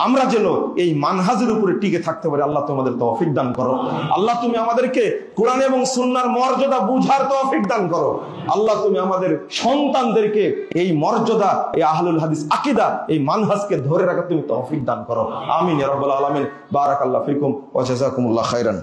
আমরা যেন এই মানহাজের উপরে টিকে থাকতে পারি। আল্লাহ তুমি আমাদের তৌফিক দান করো। আল্লাহ তুমি আমাদেরকে কোরআন এবং সুন্নাহর মর্যাদা বুঝার তৌফিক দান করো। আল্লাহ তুমি আমাদের সন্তানদেরকে এই মর্যাদা, এই আহলুল হাদিস আকীদা, এই মানহাজকে ধরে রাখা তুমি তৌফিক দান করো, আমিন ইয়া রাব্বাল আলামিন। বারাকাল্লাহু ফিকুম ওয়া জাযাকুমুল্লাহু খাইরান।